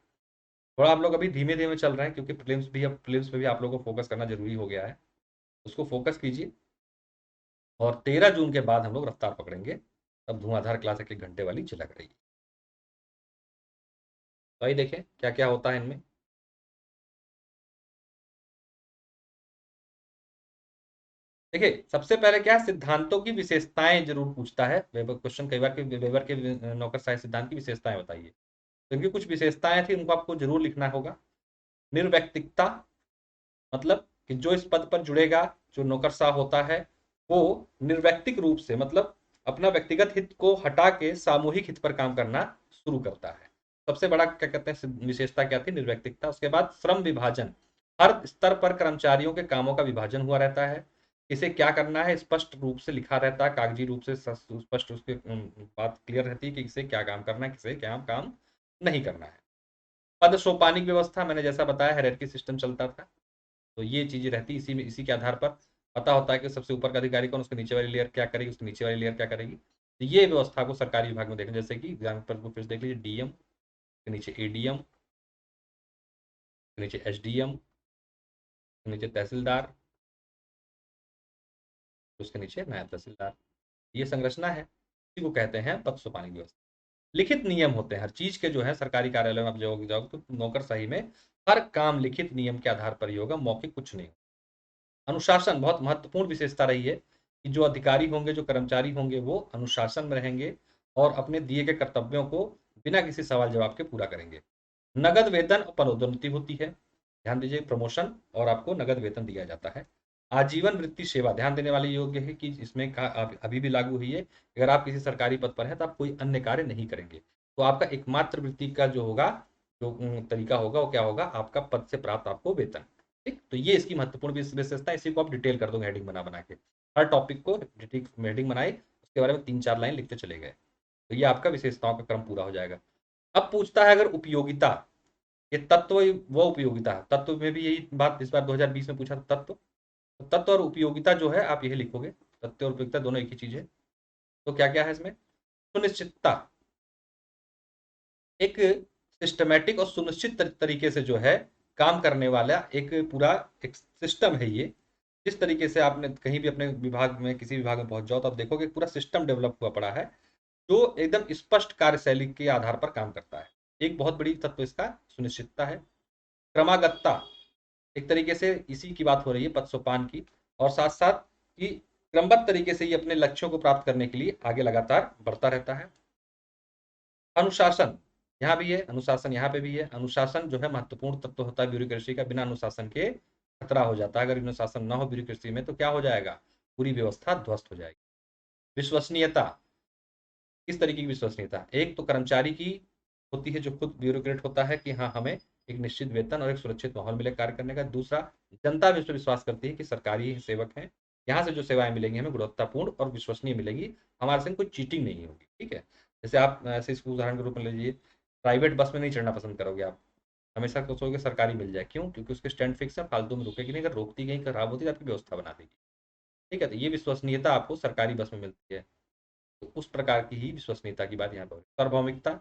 थोड़ा आप लोग अभी धीमे धीमे चल रहे हैं क्योंकि प्रीलिम्स पे भी आप लोगों को फोकस करना जरूरी हो गया है, उसको फोकस कीजिए। और 13 जून के बाद हम लोग रफ्तार पकड़ेंगे, तब धुआंधार क्लास 1 घंटे वाली चिलक रही है। तो आइए देखें क्या क्या होता है इनमें। देखिए सबसे पहले क्या है, सिद्धांतों की विशेषताएं जरूर पूछता है वेबर क्वेश्चन कई बार, के वेबर के नौकरशाही सिद्धांत की विशेषताएं बताइए। तो इनकी कुछ विशेषताएं थी, उनको आपको जरूर लिखना होगा। निर्व्यक्तिकता, मतलब कि जो इस पद पर जुड़ेगा, जो नौकरशाह होता है, वो निर्व्यक्तिक रूप से, मतलब अपना व्यक्तिगत हित को हटा के सामूहिक हित पर काम करना शुरू करता है। सबसे बड़ा क्या कहते हैं विशेषता क्या थी? निर्व्यक्तिकता। उसके बाद श्रम विभाजन, हर स्तर पर कर्मचारियों के कामों का विभाजन हुआ रहता है, इसे क्या करना है स्पष्ट रूप से लिखा रहता है, कागजी रूप से स्पष्ट उसके बात क्लियर रहती है कि इसे क्या काम करना है, किसे क्या काम नहीं करना है। पद सोपानिक व्यवस्था, मैंने जैसा बताया हायरार्की सिस्टम चलता था, तो ये चीजें रहती, इसी में इसी के आधार पर पता होता है कि सबसे ऊपर का अधिकारी कौन, उसके नीचे वाली लेयर क्या करेगी, उसके नीचे वाली लेयर क्या करेगी। तो ये व्यवस्था को सरकारी विभाग में देखें, जैसे कि एग्जाम्पल को फिर देख लीजिए, डीएम के नीचे एडीएम, के नीचे एसडीएम, के नीचे तहसीलदार, उसके नीचे नायब तहसीलदार। ये संरचना है, इसी को कहते हैं पद सोपानी व्यवस्था। लिखित नियम होते हैं हर चीज के, जो है सरकारी कार्यालय में आप जाओगे तो नौकरशाही में हर काम लिखित नियम के आधार पर ही होगा, मौखिक कुछ नहीं। अनुशासन बहुत महत्वपूर्ण विशेषता रही है कि जो अधिकारी होंगे, जो कर्मचारी होंगे, वो अनुशासन में रहेंगे और अपने दिए गए कर्तव्यों को बिना किसी सवाल जवाब के पूरा करेंगे। नगद वेतन और पदोन्नति होती है, ध्यान दीजिए, प्रमोशन और आपको नगद वेतन दिया जाता है। आजीवन वृत्ति सेवा, ध्यान देने वाले योग्य है कि इसमें अभी भी लागू हुई है, अगर आप किसी सरकारी पद पर हैं तो आप कोई अन्य कार्य नहीं करेंगे, तो आपका एकमात्र वृत्ति का जो होगा, जो तरीका होगा, वो क्या होगा, आपका पद से प्राप्त आपको वेतन। ठीक, तो ये इसकी महत्वपूर्ण विशेषता है, इसी को आप डिटेल कर दो हेडिंग बना बना के, हर टॉपिक को हेडिंग बनाई, उसके बारे में 3-4 लाइन लिखते चले गए, तो ये आपका विशेषताओं का क्रम पूरा हो जाएगा। अब पूछता है अगर उपयोगिता, ये तत्व वो उपयोगिता है, तत्व में भी यही बात इस बार 2020 में पूछा था, तत्व, तो तत्व और उपयोगिता जो है आप यही लिखोगे, तत्व और उपयोगिता दोनों एक ही चीज है। तो क्या क्या है इसमें? सुनिश्चितता, एक सिस्टमैटिक और सुनिश्चित तरीके से जो है काम करने वाला एक पूरा एक सिस्टम है ये। जिस तरीके से आपने कहीं भी अपने विभाग में किसी विभाग में पहुंच जाओ तो आप देखोगे पूरा सिस्टम डेवलप हुआ पड़ा है जो एकदम स्पष्ट कार्यशैली के आधार पर काम करता है। एक बहुत बड़ी तत्व इसका सुनिश्चितता है। क्रमागतता, एक तरीके से इसी की बात हो रही है पद सोपान की, और साथ साथ कि क्रमबद्ध तरीके से ये अपने लक्ष्यों को प्राप्त करने के लिए आगे लगातार बढ़ता रहता है। अनुशासन, यहाँ भी है अनुशासन, यहाँ पे भी है अनुशासन जो है महत्वपूर्ण तत्व होता है ब्यूरोक्रेसी का। बिना अनुशासन के खतरा हो जाता है। अगर अनुशासन ना हो ब्यूरोक्रेसी में तो क्या हो जाएगा, पूरी व्यवस्था ध्वस्त हो जाएगी। विश्वसनीयता, किस तरीके की विश्वसनीयता, एक तो कर्मचारी की होती है जो खुद ब्यूरोक्रेट होता है कि हाँ हमें एक निश्चित वेतन और एक सुरक्षित माहौल मिले कार्य करने का। दूसरा, जनता भी उस पर विश्वास करती है कि सरकारी सेवक हैं, यहाँ से जो सेवाएं मिलेंगी हमें गुणवत्तापूर्ण और विश्वसनीय मिलेगी, हमारे संग कोई चीटिंग नहीं होगी। ठीक है, जैसे आप ऐसे इसको उदाहरण के रूप में लीजिए, प्राइवेट बस में नहीं चढ़ना पसंद करोगे आप, हमेशा सोचोगे सरकारी मिल जाए। क्यों? क्योंकि उसके स्टैंड फिक्स है, फालतू में रुकेगी नहीं, अगर रोकती गई खराब होती है तो आपकी व्यवस्था बना देगी। ठीक है, तो ये विश्वसनीयता आपको सरकारी बस में मिलती है। तो उस प्रकार की ही विश्वसनीयता की बात यहाँ पर। सार्वभौमिकता,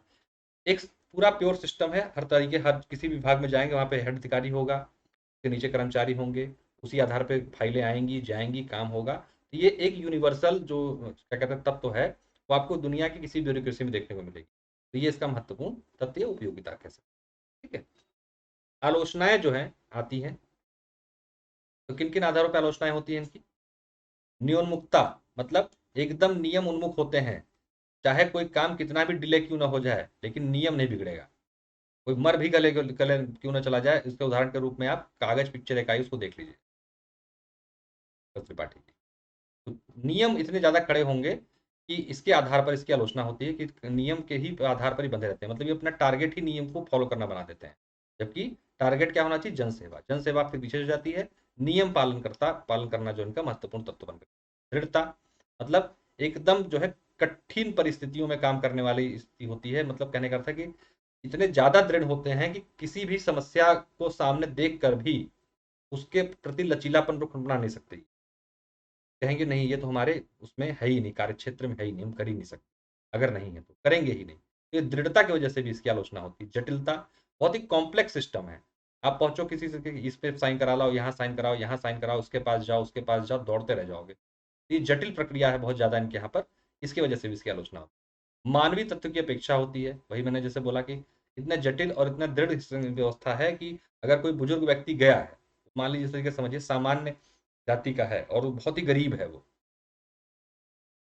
एक पूरा प्योर सिस्टम है, हर तरीके हर किसी विभाग में जाएंगे वहाँ पे हेड अधिकारी होगा, उसके नीचे कर्मचारी होंगे, उसी आधार पे फाइलें आएंगी जाएंगी काम होगा। तो ये एक यूनिवर्सल जो क्या कहते हैं तत्व है, वो आपको दुनिया की किसी ब्यूरोक्रेसी में देखने को मिलेगी। तो ये इसका महत्वपूर्ण तथ्य उपयोगिता कह सकते हैं। ठीक है, आलोचनाएं जो है आती हैं, तो किन किन आधारों पर आलोचनाएं होती हैं इनकी। नियोन्मुक्ता, मतलब एकदम नियम उन्मुख होते हैं, चाहे कोई काम कितना भी डिले क्यों ना हो जाए लेकिन नियम नहीं बिगड़ेगा। कोई मर भी गले गले क्यों ना चला जाए, इसके उदाहरण के रूप में आप कागज पिक्चर एक आई उसको देख लीजिए त्रिपाठी की। तो नियम इतने ज्यादा कड़े होंगे कि इसके आधार पर इसकी आलोचना होती है कि नियम के ही आधार पर ही बंधे रहते हैं, मतलब ये अपना टारगेट ही नियम को फॉलो करना बना देते हैं। जबकि टारगेट क्या होना चाहिए, जनसेवा। जनसेवा फिर पीछे हो जाती है, नियम पालन करना जो इनका महत्वपूर्ण तत्व बन गया। दृढ़ता, मतलब एकदम जो है कठिन परिस्थितियों में काम करने वाली स्थिति होती है, मतलब कहने का अर्थ है कि इतने ज्यादा दृढ़ होते हैं कि किसी भी समस्या को सामने देख कर भी उसके प्रति लचीलापन अपना नहीं सकते। कहेंगे नहीं ये तो हमारे उसमें है ही नहीं, कार्य क्षेत्र में है ही नहीं, हम कर ही नहीं सकते, अगर नहीं है तो करेंगे ही नहीं। तो ये दृढ़ता की वजह से भी इसकी आलोचना होती है। जटिलता, बहुत ही कॉम्प्लेक्स सिस्टम है, आप पहुंचो किसी से कि इस पे साइन करा लाओ, यहाँ साइन कराओ, यहाँ साइन कराओ, उसके पास जाओ उसके पास जाओ, दौड़ते रह जाओगे। ये जटिल प्रक्रिया है बहुत ज्यादा इनके यहाँ पर, इसकी वजह से भी इसकी आलोचना होती है। मानवीय तत्व की अपेक्षा होती है, वही मैंने जैसे बोला कि इतना जटिल और इतना दृढ़ व्यवस्था है कि अगर कोई बुजुर्ग व्यक्ति गया है, मान लीजिए इस तरीके से समझिए सामान्य जाति का है और वो बहुत ही गरीब है वो,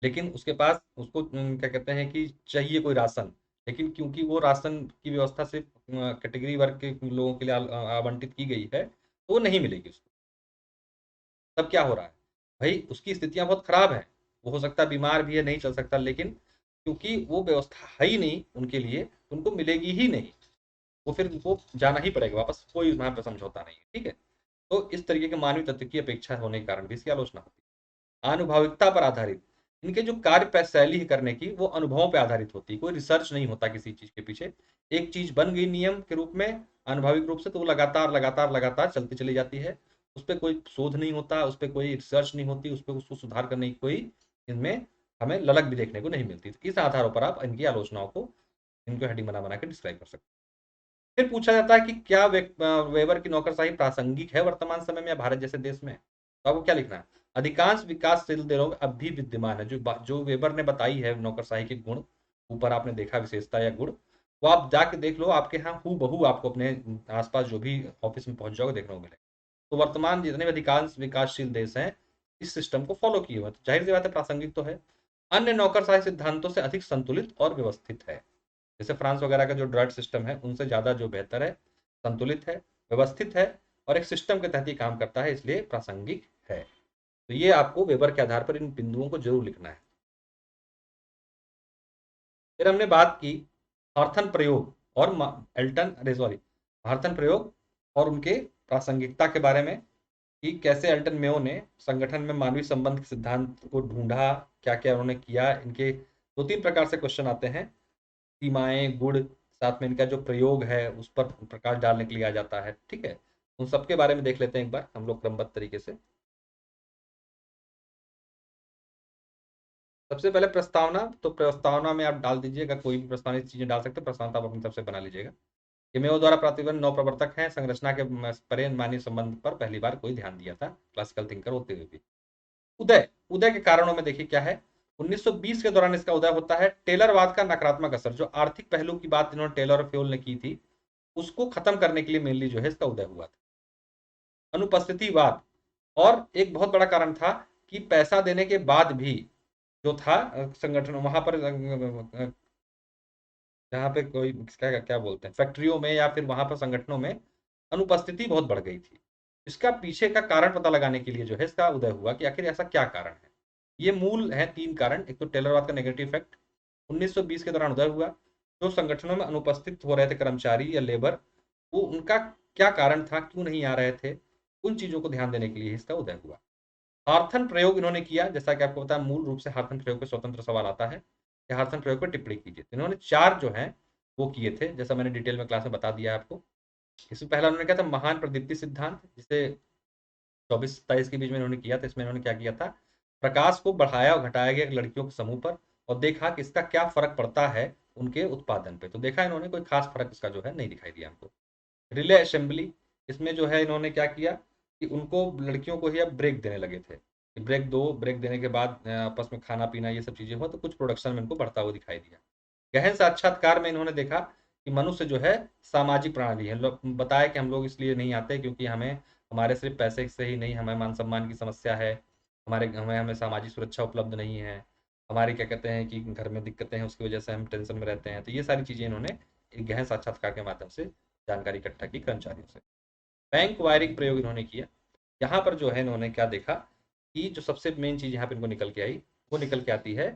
लेकिन उसके पास उसको क्या कहते हैं कि चाहिए कोई राशन, लेकिन क्योंकि वो राशन की व्यवस्था सिर्फ कैटेगरी वर्ग के लोगों के लिए आवंटित की गई है तो वो नहीं मिलेगी उसको। तब क्या हो रहा है, भाई उसकी स्थितियां बहुत खराब है, वो हो सकता है बीमार भी है नहीं चल सकता, लेकिन क्योंकि वो व्यवस्था है ही नहीं उनके लिए, उनको मिलेगी ही नहीं, वो फिर उनको जाना ही पड़ेगा वापस, कोई वहां पर समझौता नहीं है। ठीक है, तो इस तरीके के मानवीय तत्व की अपेक्षा होने के कारण भी इसकी आलोचना होती है। आनुभाविकता पर आधारित, इनके जो कार्य शैली करने की वो अनुभवों पर आधारित होती है, कोई रिसर्च नहीं होता किसी चीज के पीछे। एक चीज बन गई नियम के रूप में अनुभविक रूप से तो वो लगातार लगातार लगातार चलती चली जाती है, उस पर कोई शोध नहीं होता, उस पर कोई रिसर्च नहीं होती, उस पर उसको सुधार करने की कोई इनमें हमें ललक भी देखने को नहीं मिलती। तो इस आधारों पर आप इनकी आलोचनाओं को, इनको हेडिंग बना बना के डिस्क्राइब कर सकते हैं। फिर पूछा जाता है कि क्या वेबर की नौकरशाही प्रासंगिक है वर्तमान समय में या भारत जैसे देश में, तो आपको क्या लिखना है। अधिकांश विकासशील देशों में अब भी विद्यमान है, जो वेबर ने बताई है नौकरशाही के गुण, ऊपर आपने देखा विशेषता या गुण, वो आप जाके देख लो, आपके यहाँ हूँ बहू आपको अपने आसपास जो भी ऑफिस में पहुंच जाओगे देखने को मिले। तो वर्तमान जितने भी अधिकांश विकासशील देश हैं इस सिस्टम को फॉलो किए हुए, तो जाहिर सी बात है प्रासंगिक तो है। अन्य नौकरशाही सिद्धांतों से अधिक संतुलित और व्यवस्थित है, जैसे फ्रांस वगैरह का जो ड्रग सिस्टम है उनसे ज़्यादा जो बेहतर है, संतुलित है, व्यवस्थित है, और एक सिस्टम के तहत ही काम करता है, इसलिए प्रासंगिक है। तो ये आपको वेबर के आधार पर इन बिंदुओं को जरूर लिखना है। फिर हमने बात की ऑर्थन प्रयोग और एल्टन अरे सॉरी ऑर्थन प्रयोग और उनके प्रासंगिकता के बारे में, कि कैसे एल्टन मेयो ने संगठन में मानवीय संबंध के सिद्धांत को ढूंढा, क्या क्या उन्होंने किया। इनके दो तीन प्रकार से क्वेश्चन आते हैं, सीमाएं गुण, साथ में इनका जो प्रयोग है उस पर प्रकाश डालने के लिए आ जाता है। ठीक है, उन सबके बारे में देख लेते हैं एक बार हम लोग क्रमबद्ध तरीके से। सबसे पहले प्रस्तावना, तो प्रस्तावना में आप डाल दीजिएगा, कोई भी प्रस्तावनिक चीजें डाल सकते हैं, प्रस्तावना आप अपनी तरफ से बना लीजिएगा। मेयो द्वारा प्रतिबंध 9 प्रवर्तक हैं, संरचना के परे मानवीय संबंध पर पहली बार कोई ध्यान दिया था, क्लासिकल थिंकर होते हुए भी। उदय, उदय के कारणों में देखिए क्या है। 1920 के दौरान इसका उदय होता है। टेलरवाद का नकारात्मक असर, जो आर्थिक पहलू की बात इन्होंने टेलर और फ्योल ने की थी, उसको खत्म करने के लिए मेनली जो है इसका उदय हुआ था। अनुपस्थितिवाद, और एक बहुत बड़ा कारण था कि पैसा देने के बाद भी जो था संगठन वहां पर जहाँ पे कोई क्या क्या बोलते हैं फैक्ट्रियों में या फिर वहां पर संगठनों में अनुपस्थिति बहुत बढ़ गई थी। इसका पीछे का कारण पता लगाने के लिए जो है इसका उदय हुआ कि आखिर ऐसा क्या कारण है। ये मूल है 3 कारण। एक तो टेलरवाद का नेगेटिव इफेक्ट 1920 के दौरान उदय हुआ। जो संगठनों में अनुपस्थित हो रहे थे कर्मचारी या लेबर, वो उनका क्या कारण था, क्यों नहीं आ रहे थे, उन चीजों को ध्यान देने के लिए इसका उदय हुआ। हार्थन प्रयोग इन्होंने किया, जैसा कि आपको पता है मूल रूप से हार्थन प्रयोग पे स्वतंत्र सवाल आता है कि हार्थन प्रयोग पर टिप्पणी कीजिए। तो इन्होंने 4 जो है वो किए थे, जैसा मैंने डिटेल में क्लास में बता दिया है आपको। इसमें पहला उन्होंने किया था महान प्रदीप्ति सिद्धांत, जिसे 24-27 के बीच में इन्होंने किया था। इसमें इन्होंने क्या किया था, प्रकाश को बढ़ाया और घटाया गया लड़कियों के समूह पर और देखा कि इसका क्या फर्क पड़ता है उनके उत्पादन पे। तो देखा इन्होंने कोई खास फर्क इसका जो है नहीं दिखाई दिया हमको। रिले असेंबली, इसमें जो है इन्होंने क्या किया कि उनको लड़कियों को ही अब ब्रेक देने लगे थे कि ब्रेक दो, ब्रेक देने के बाद आपस में खाना पीना ये सब चीजें हुआ, तो कुछ प्रोडक्शन में इनको बढ़ता हुआ दिखाई दिया। गहन साक्षात्कार में इन्होंने देखा कि मनुष्य जो है सामाजिक प्राणी है। लोग बताया कि हम लोग इसलिए नहीं आते क्योंकि हमें हमारे सिर्फ पैसे से ही नहीं, हमें मान सम्मान की समस्या है, हमारे हमें हमें सामाजिक सुरक्षा उपलब्ध नहीं है, हमारी क्या कहते हैं कि घर में दिक्कतें हैं, उसकी वजह से हम टेंशन में रहते हैं। तो ये सारी चीजें इन्होंने एक गहन साक्षात्कार के माध्यम से जानकारी इकट्ठा की कर्मचारियों से। बैंक वायरिंग प्रयोग इन्होंने किया। यहाँ पर जो है इन्होंने क्या देखा कि जो सबसे मेन चीज यहाँ पे इनको निकल के आई, वो निकल के आती है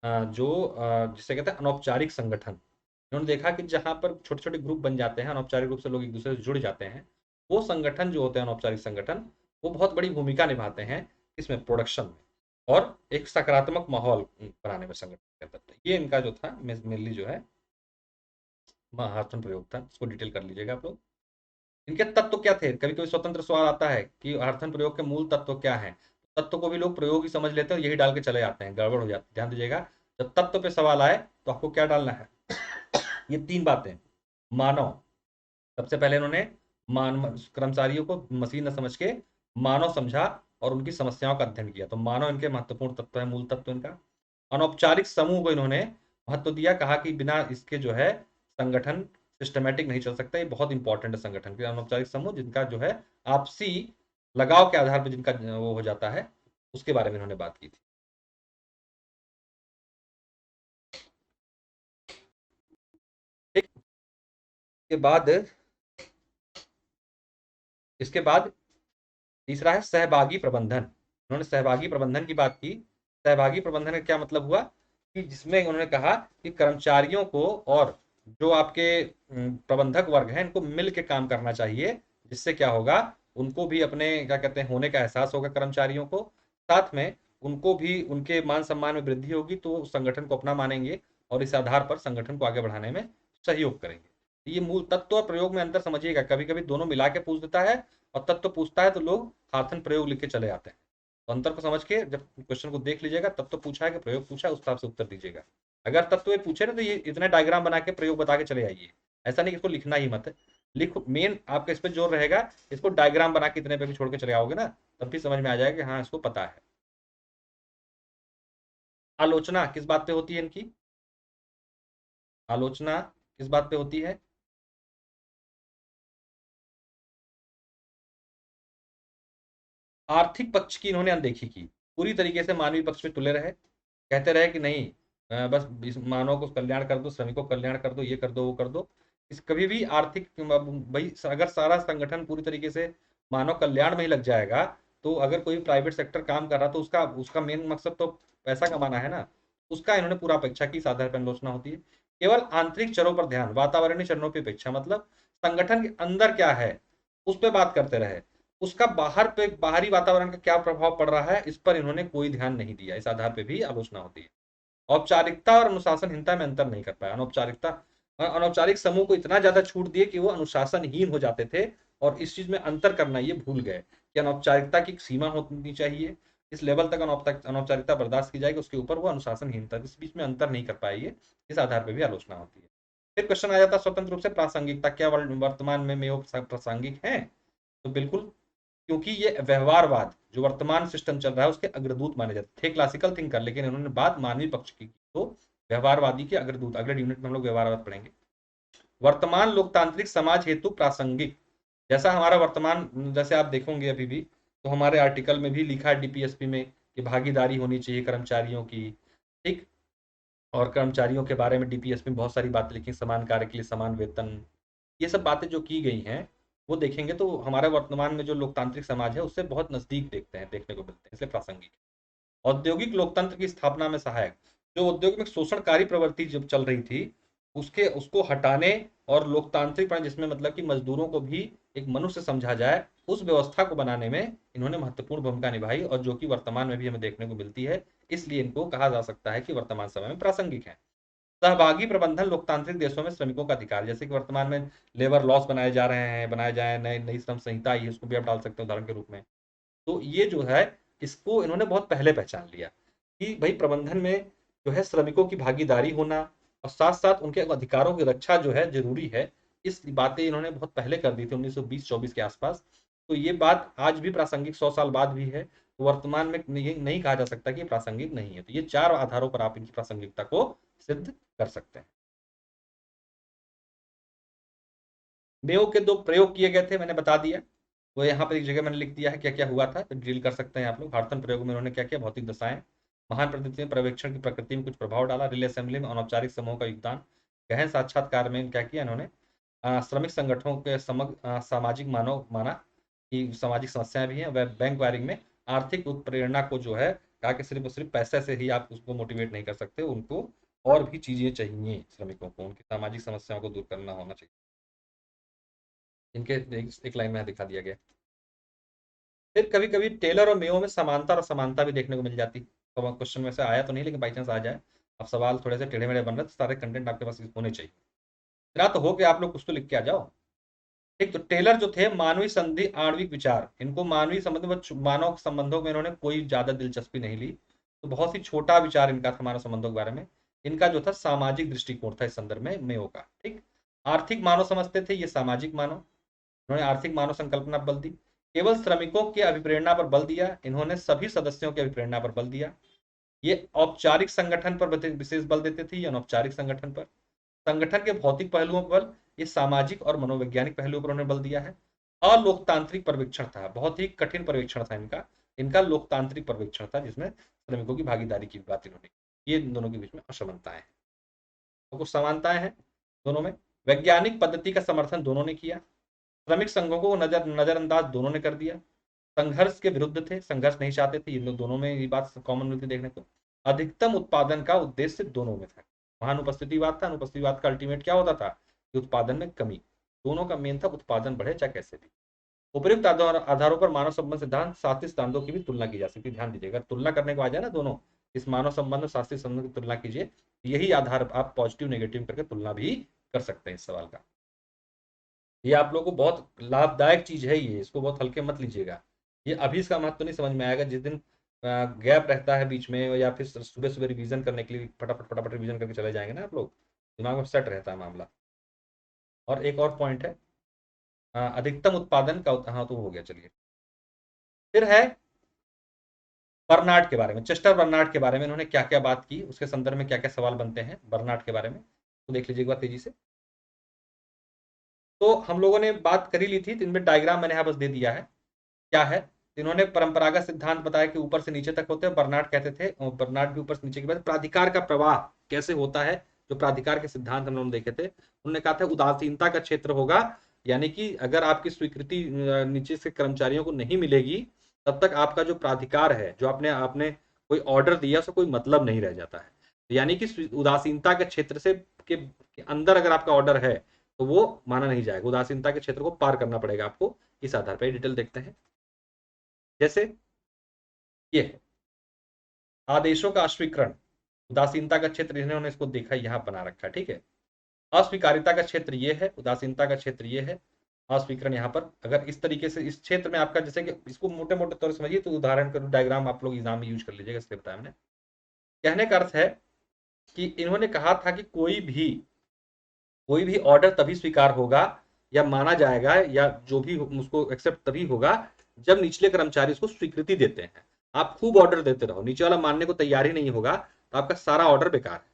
जिसे कहते हैं अनौपचारिक संगठन। इन्होंने देखा कि जहाँ पर छोटे छोटे ग्रुप बन जाते हैं, अनौपचारिक रूप से लोग एक दूसरे से जुड़ जाते हैं, वो संगठन जो होते हैं अनौपचारिक संगठन, वो बहुत बड़ी भूमिका निभाते हैं इसमें, प्रोडक्शन में और एक सकारात्मक माहौल बनाने में संगठन के अंदर। तो ये इनका जो था मेनली जो है महार्थन प्रयोग था। इसको डिटेल कर लीजिएगा आप लोग। इनके तत्व क्या थे, कभी कभी स्वतंत्र सवाल आता है कि अर्थन प्रयोग के मूल तत्व क्या है। तत्व को भी लोग प्रयोग ही समझ लेते हैं और यही डाल के चले जाते हैं, गड़बड़ हो जाती है। ध्यान दीजिएगा, जब तत्व पे सवाल आए तो आपको क्या डालना है, ये 3 बातें। मानव, सबसे पहले इन्होंने मान कर्मचारियों को मशीन न समझ के मानव समझा और उनकी समस्याओं का अध्ययन किया। तो मानव इनके महत्वपूर्ण तत्व है, मूल तत्व इनका। अनौपचारिक समूह को इन्होंने महत्व दिया, कहा कि बिना इसके जो है संगठन सिस्टमेटिक नहीं चल सकता। ये बहुत इंपॉर्टेंट है संगठन के। अनौपचारिक समूह जिनका जो है आपसी लगाव के आधार पर जिनका वो हो जाता है, उसके बारे में इन्होंने बात की थी। ठीक, के बाद इसके बाद तीसरा है सहभागी प्रबंधन। उन्होंने सहभागी प्रबंधन की बात की। सहभागी प्रबंधन का क्या मतलब हुआ कि जिसमें उन्होंने कहा कि कर्मचारियों को और जो आपके प्रबंधक वर्ग हैं इनको मिल के काम करना चाहिए, जिससे क्या होगा, उनको भी अपने क्या कहते हैं होने का एहसास होगा कर्मचारियों को, साथ में उनको भी उनके मान सम्मान में वृद्धि होगी, तो संगठन को अपना मानेंगे और इस आधार पर संगठन को आगे बढ़ाने में सहयोग करेंगे। ये मूल तत्व और प्रयोग में अंतर समझिएगा, कभी कभी दोनों मिला के पूछ देता है और तत्व पूछता है तो लोग हार्थन प्रयोग लिख के चले आते हैं। तो अंतर को समझ के जब क्वेश्चन को देख लीजिएगा, तत्व पूछा है कि प्रयोग पूछा है, उस हिसाब से उत्तर दीजिएगा। अगर तत्व ये पूछे ना तो ये इतने डायग्राम बना के प्रयोग बता के चले आइए, ऐसा नहीं कि इसको लिखना ही मत है। लिखो, मेन आपका इस पर जोर रहेगा, इसको डायग्राम बना के इतने पे भी छोड़ के चले आओगे ना, तब भी समझ में आ जाएगा कि हाँ इसको पता है। आलोचना किस बात पे होती है इनकी, आलोचना किस बात पे होती है, आर्थिक पक्ष की इन्होंने अनदेखी की, पूरी तरीके से मानवीय पक्ष में तुले रहे, कहते रहे कि नहीं बस इस मानव को कल्याण कर दो, श्रमिकों को कल्याण कर दो, ये कर दो वो कर दो। इस कभी भी आर्थिक भाई अगर सारा संगठन पूरी तरीके से मानव कल्याण में ही लग जाएगा, तो अगर कोई प्राइवेट सेक्टर काम कर रहा तो उसका उसका मेन मकसद तो पैसा कमाना है ना, उसका इन्होंने पूरा अपेक्षा की, इस आधार पर आलोचना होती है। केवल आंतरिक चरों पर ध्यान, वातावरणीय चरणों की अपेक्षा, मतलब संगठन के अंदर क्या है उस पर बात करते रहे, उसका बाहर पे बाहरी वातावरण का क्या प्रभाव पड़ रहा है इस पर इन्होंने कोई ध्यान नहीं दिया, इस आधार पे भी आलोचना होती है। औपचारिकता और अनुशासनहीनता में अंतर नहीं कर पाया। अनौपचारिकता, अनौपचारिक समूह को इतना ज्यादा छूट दिए कि वो अनुशासनहीन हो जाते थे और इस चीज में अंतर करना ये भूल गए कि अनौपचारिकता की सीमा होनी चाहिए, इस लेवल तक अनौपचारिकता बर्दाश्त की जाएगी, उसके ऊपर वो अनुशासनहीनता, इस बीच में अंतर नहीं कर पाएगी, इस आधार पर भी आलोचना होती है। फिर क्वेश्चन आ जाता है स्वतंत्र रूप से प्रासंगिकता, क्या वर्तमान में मेयो प्रासंगिक है? तो बिल्कुल, क्योंकि ये व्यवहारवाद जो वर्तमान सिस्टम चल रहा है उसके अग्रदूत माने जाते थे, क्लासिकल थिंकर, लेकिन इन्होंने बात मानवीय पक्ष की, तो व्यवहारवादी के अग्रदूत। अगले यूनिट में हम लोग व्यवहारवाद पढ़ेंगे। वर्तमान लोकतांत्रिक समाज हेतु प्रासंगिक, जैसा हमारा वर्तमान, जैसे आप देखोगे अभी भी, तो हमारे आर्टिकल में भी लिखा है डीपीएसपी में कि भागीदारी होनी चाहिए कर्मचारियों की, ठीक। और कर्मचारियों के बारे में डीपीएसपी में बहुत सारी बातें लिखी, समान कार्य के लिए समान वेतन, ये सब बातें जो की गई हैं वो देखेंगे तो हमारे वर्तमान में जो लोकतांत्रिक समाज है उससे बहुत नजदीक देखने को मिलते हैं, इसलिए प्रासंगिक। औद्योगिक लोकतंत्र की स्थापना में सहायक, जो औद्योगिक में शोषणकारी प्रवृत्ति जब चल रही थी उसके उसको हटाने और लोकतांत्रिक जिसमें मतलब कि मजदूरों को भी एक मनुष्य समझा जाए, उस व्यवस्था को बनाने में इन्होंने महत्वपूर्ण भूमिका निभाई, और जो कि वर्तमान में भी हमें देखने को मिलती है, इसलिए इनको कहा जा सकता है कि वर्तमान समय में प्रासंगिक है। सहभागी प्रबंधन लोकतांत्रिक देशों में श्रमिकों का अधिकार, जैसे कि वर्तमान में लेबर लॉस बनाए जा रहे हैं, बनाए जाए, नई नई श्रम संहिता आई है, उसको भी आप डाल सकते हो उदाहरण के रूप में। तो ये जो है, इसको इन्होंने बहुत पहले पहचान लिया कि भाई प्रबंधन में जो है श्रमिकों की भागीदारी होना और साथ साथ उनके अधिकारों की रक्षा जो है जरूरी है। इस बातें इन्होंने बहुत पहले कर दी थी 1920-24 के आसपास। तो ये बात आज भी प्रासंगिक 100 साल बाद भी है, तो वर्तमान में नहीं कहा जा सकता कि प्रासंगिक नहीं है। तो ये 4 आधारों पर आप इनकी प्रासंगिकता को सिद्ध कर सकते हैं। मेयो के 2 प्रयोग किए गए थे, मैंने बता दिया। वो यहाँ पर एक जगह मैंने लिख दिया है क्या क्या हुआ था, तो ड्रिल कर सकते हैं आप लोग। हार्थन प्रयोग में उन्होंने क्या किया, भौतिक दशाएं, महान प्रकृति में पर्यवेक्षण की प्रकृति में कुछ प्रभाव डाला, रिले असेंबली में अनौपचारिक समूह का योगदान, गहन साक्षात्कार में क्या किया इन्होंने, श्रमिक संगठनों के समग्र सामाजिक मानव माना कि सामाजिक समस्याएं भी हैं, वह बैंक वायरिंग में आर्थिक उत्प्रेरणा को जो है कहा कि सिर्फ सिर्फ पैसे से ही आप उसको मोटिवेट नहीं कर सकते, उनको और भी चीजें चाहिए, श्रमिकों को उनकी सामाजिक समस्याओं को दूर करना होना चाहिए, इनके एक लाइन में दिखा दिया गया। फिर कभी कभी टेलर और मेयो में समानता और असमानता भी देखने को मिल जाती। तो क्वेश्चन में से आया तो नहीं, लेकिन बाई चांस आ जाए, अब सवाल थोड़े से टेढ़े मेढ़े बन रहे तो सारे कंटेंट आपके पास होने चाहिए, इतना तो हो कि आप लोग कुछ तो लिख के आ जाओ। ठीक, तो टेलर जो थे मानवीय संधि आणविक विचार, इनको मानवीय संबंध मानव संबंधों में इन्होंने कोई ज्यादा दिलचस्पी नहीं ली, तो बहुत ही छोटा विचार इनका था मानव संबंधों के बारे में। इनका जो था सामाजिक दृष्टिकोण था इस संदर्भ में मेयो का। ठीक, आर्थिक मानव समझते थे, ये सामाजिक मानव, उन्होंने आर्थिक मानव संकल्पना पर बल दी। केवल श्रमिकों की अभिप्रेरणा पर बल दिया, इन्होंने सभी सदस्यों की अभिप्रेरणा पर बल दिया। ये औपचारिक संगठन पर विशेष बल देते थे, ये अनौपचारिक संगठन पर। संगठन के भौतिक पहलुओं पर, ये सामाजिक और मनोवैज्ञानिक पहलुओं पर उन्होंने बल दिया है। अलोकतांत्रिक पर्यवेक्षण था, बहुत ही कठिन पर्यवेक्षण था इनका, इनका लोकतांत्रिक पर्यवेक्षण था जिसमें श्रमिकों की भागीदारी की बात इन्होंने, ये दोनों के बीच में असमानताएं हैं, तो कुछ समानताएं हैं दोनों में। वैज्ञानिक पद्धति का समर्थन दोनों ने किया, श्रमिक संघों को नजरअंदाज दोनों ने कर दिया, संघर्ष के विरुद्ध थे, संघर्ष नहीं चाहते थे, इन लोग दोनों में ये बात कॉमन मिलती देखने को। अधिकतम उत्पादन का उद्देश्य दोनों में था, वहां अनुपस्थितिवाद था, अनुपस्थितिवाद का अल्टीमेट क्या होता था कि उत्पादन में कमी, दोनों का मेन था उत्पादन बढ़े चाहे कैसे भी। उपयुक्त आधारों पर मानव संबंध सिद्धांत शास्त्रीय सिद्धांतों की भी तुलना की जा सकती है, ध्यान दीजिएगा, तुलना करने को आ जाए ना दोनों, इस मानव संबंध और शास्त्रीय संबंध की तुलना कीजिए, यही आधार आप पॉजिटिव नेगेटिव करके तुलना भी कर सकते हैं इस सवाल का। ये आप लोगों को बहुत लाभदायक चीज है, ये इसको बहुत हल्के मत लीजिएगा। ये अभी इसका महत्व नहीं समझ में आएगा, जिस दिन गैप रहता है बीच में या फिर सुबह सुबह रिवीजन करने के लिए फटाफट फटाफट रिवीजन करके चले जाएंगे ना आप लोग, दिमाग में सेट रहता है मामला। और एक और पॉइंट है, अधिकतम उत्पादन का, हाँ तो हो गया, चलिए। फिर है बर्नार्ड के बारे में, चेस्टर बर्नार्ड के बारे में इन्होंने क्या क्या बात की, उसके संदर्भ में क्या क्या सवाल बनते हैं बर्नार्ड के बारे में, तो देख लीजिए एक बार तेजी से। तो हम लोगों ने बात करी ली थी, तो इनमें डायग्राम मैंने यहाँ बस दे दिया है, क्या है। इन्होंने परंपरागत सिद्धांत बताया कि ऊपर से नीचे तक होते हैं, बर्नार्ड कहते थे, और बर्नार्ड भी ऊपर से नीचे के बाद प्राधिकार का प्रवाह कैसे होता है, जो प्राधिकार के सिद्धांत हम लोगों ने देखे थे, उन्होंने कहा था उदासीनता का क्षेत्र होगा, यानी कि अगर आपकी स्वीकृति नीचे से कर्मचारियों को नहीं मिलेगी तब तक आपका जो प्राधिकार है, जो आपने आपने कोई ऑर्डर दिया उसका कोई मतलब नहीं रह जाता है। यानी कि उदासीनता के क्षेत्र से के अंदर अगर आपका ऑर्डर है तो वो माना नहीं जाएगा, उदासीनता के क्षेत्र को पार करना पड़ेगा आपको। इस आधार पर डिटेल देखते हैं, जैसे ये है आदेशों का अस्वीकरण, उदासीनता का क्षेत्र इन्होंने इसको देखा, यहां बना रखा है, ठीक है। अस्वीकारिता का क्षेत्र ये है, उदासीनता का क्षेत्र ये है। अस्वीकरण यहाँ पर अगर इस तरीके से इस क्षेत्र में आपका, जैसे कि इसको मोटे मोटे तौर पर समझिए, तो उदाहरण का डायग्राम आप लोग एग्जाम में यूज कर लीजिएगा, इसलिए बताया मैंने। कहने का अर्थ है कि इन्होंने कहा था कि कोई भी ऑर्डर तभी स्वीकार होगा या माना जाएगा या जो भी उसको एक्सेप्ट तभी होगा जब निचले कर्मचारी उसको स्वीकृति देते हैं। आप खूब ऑर्डर देते रहो, नीचे वाला मानने को तैयार ही नहीं होगा, तो आपका सारा ऑर्डर बेकार है।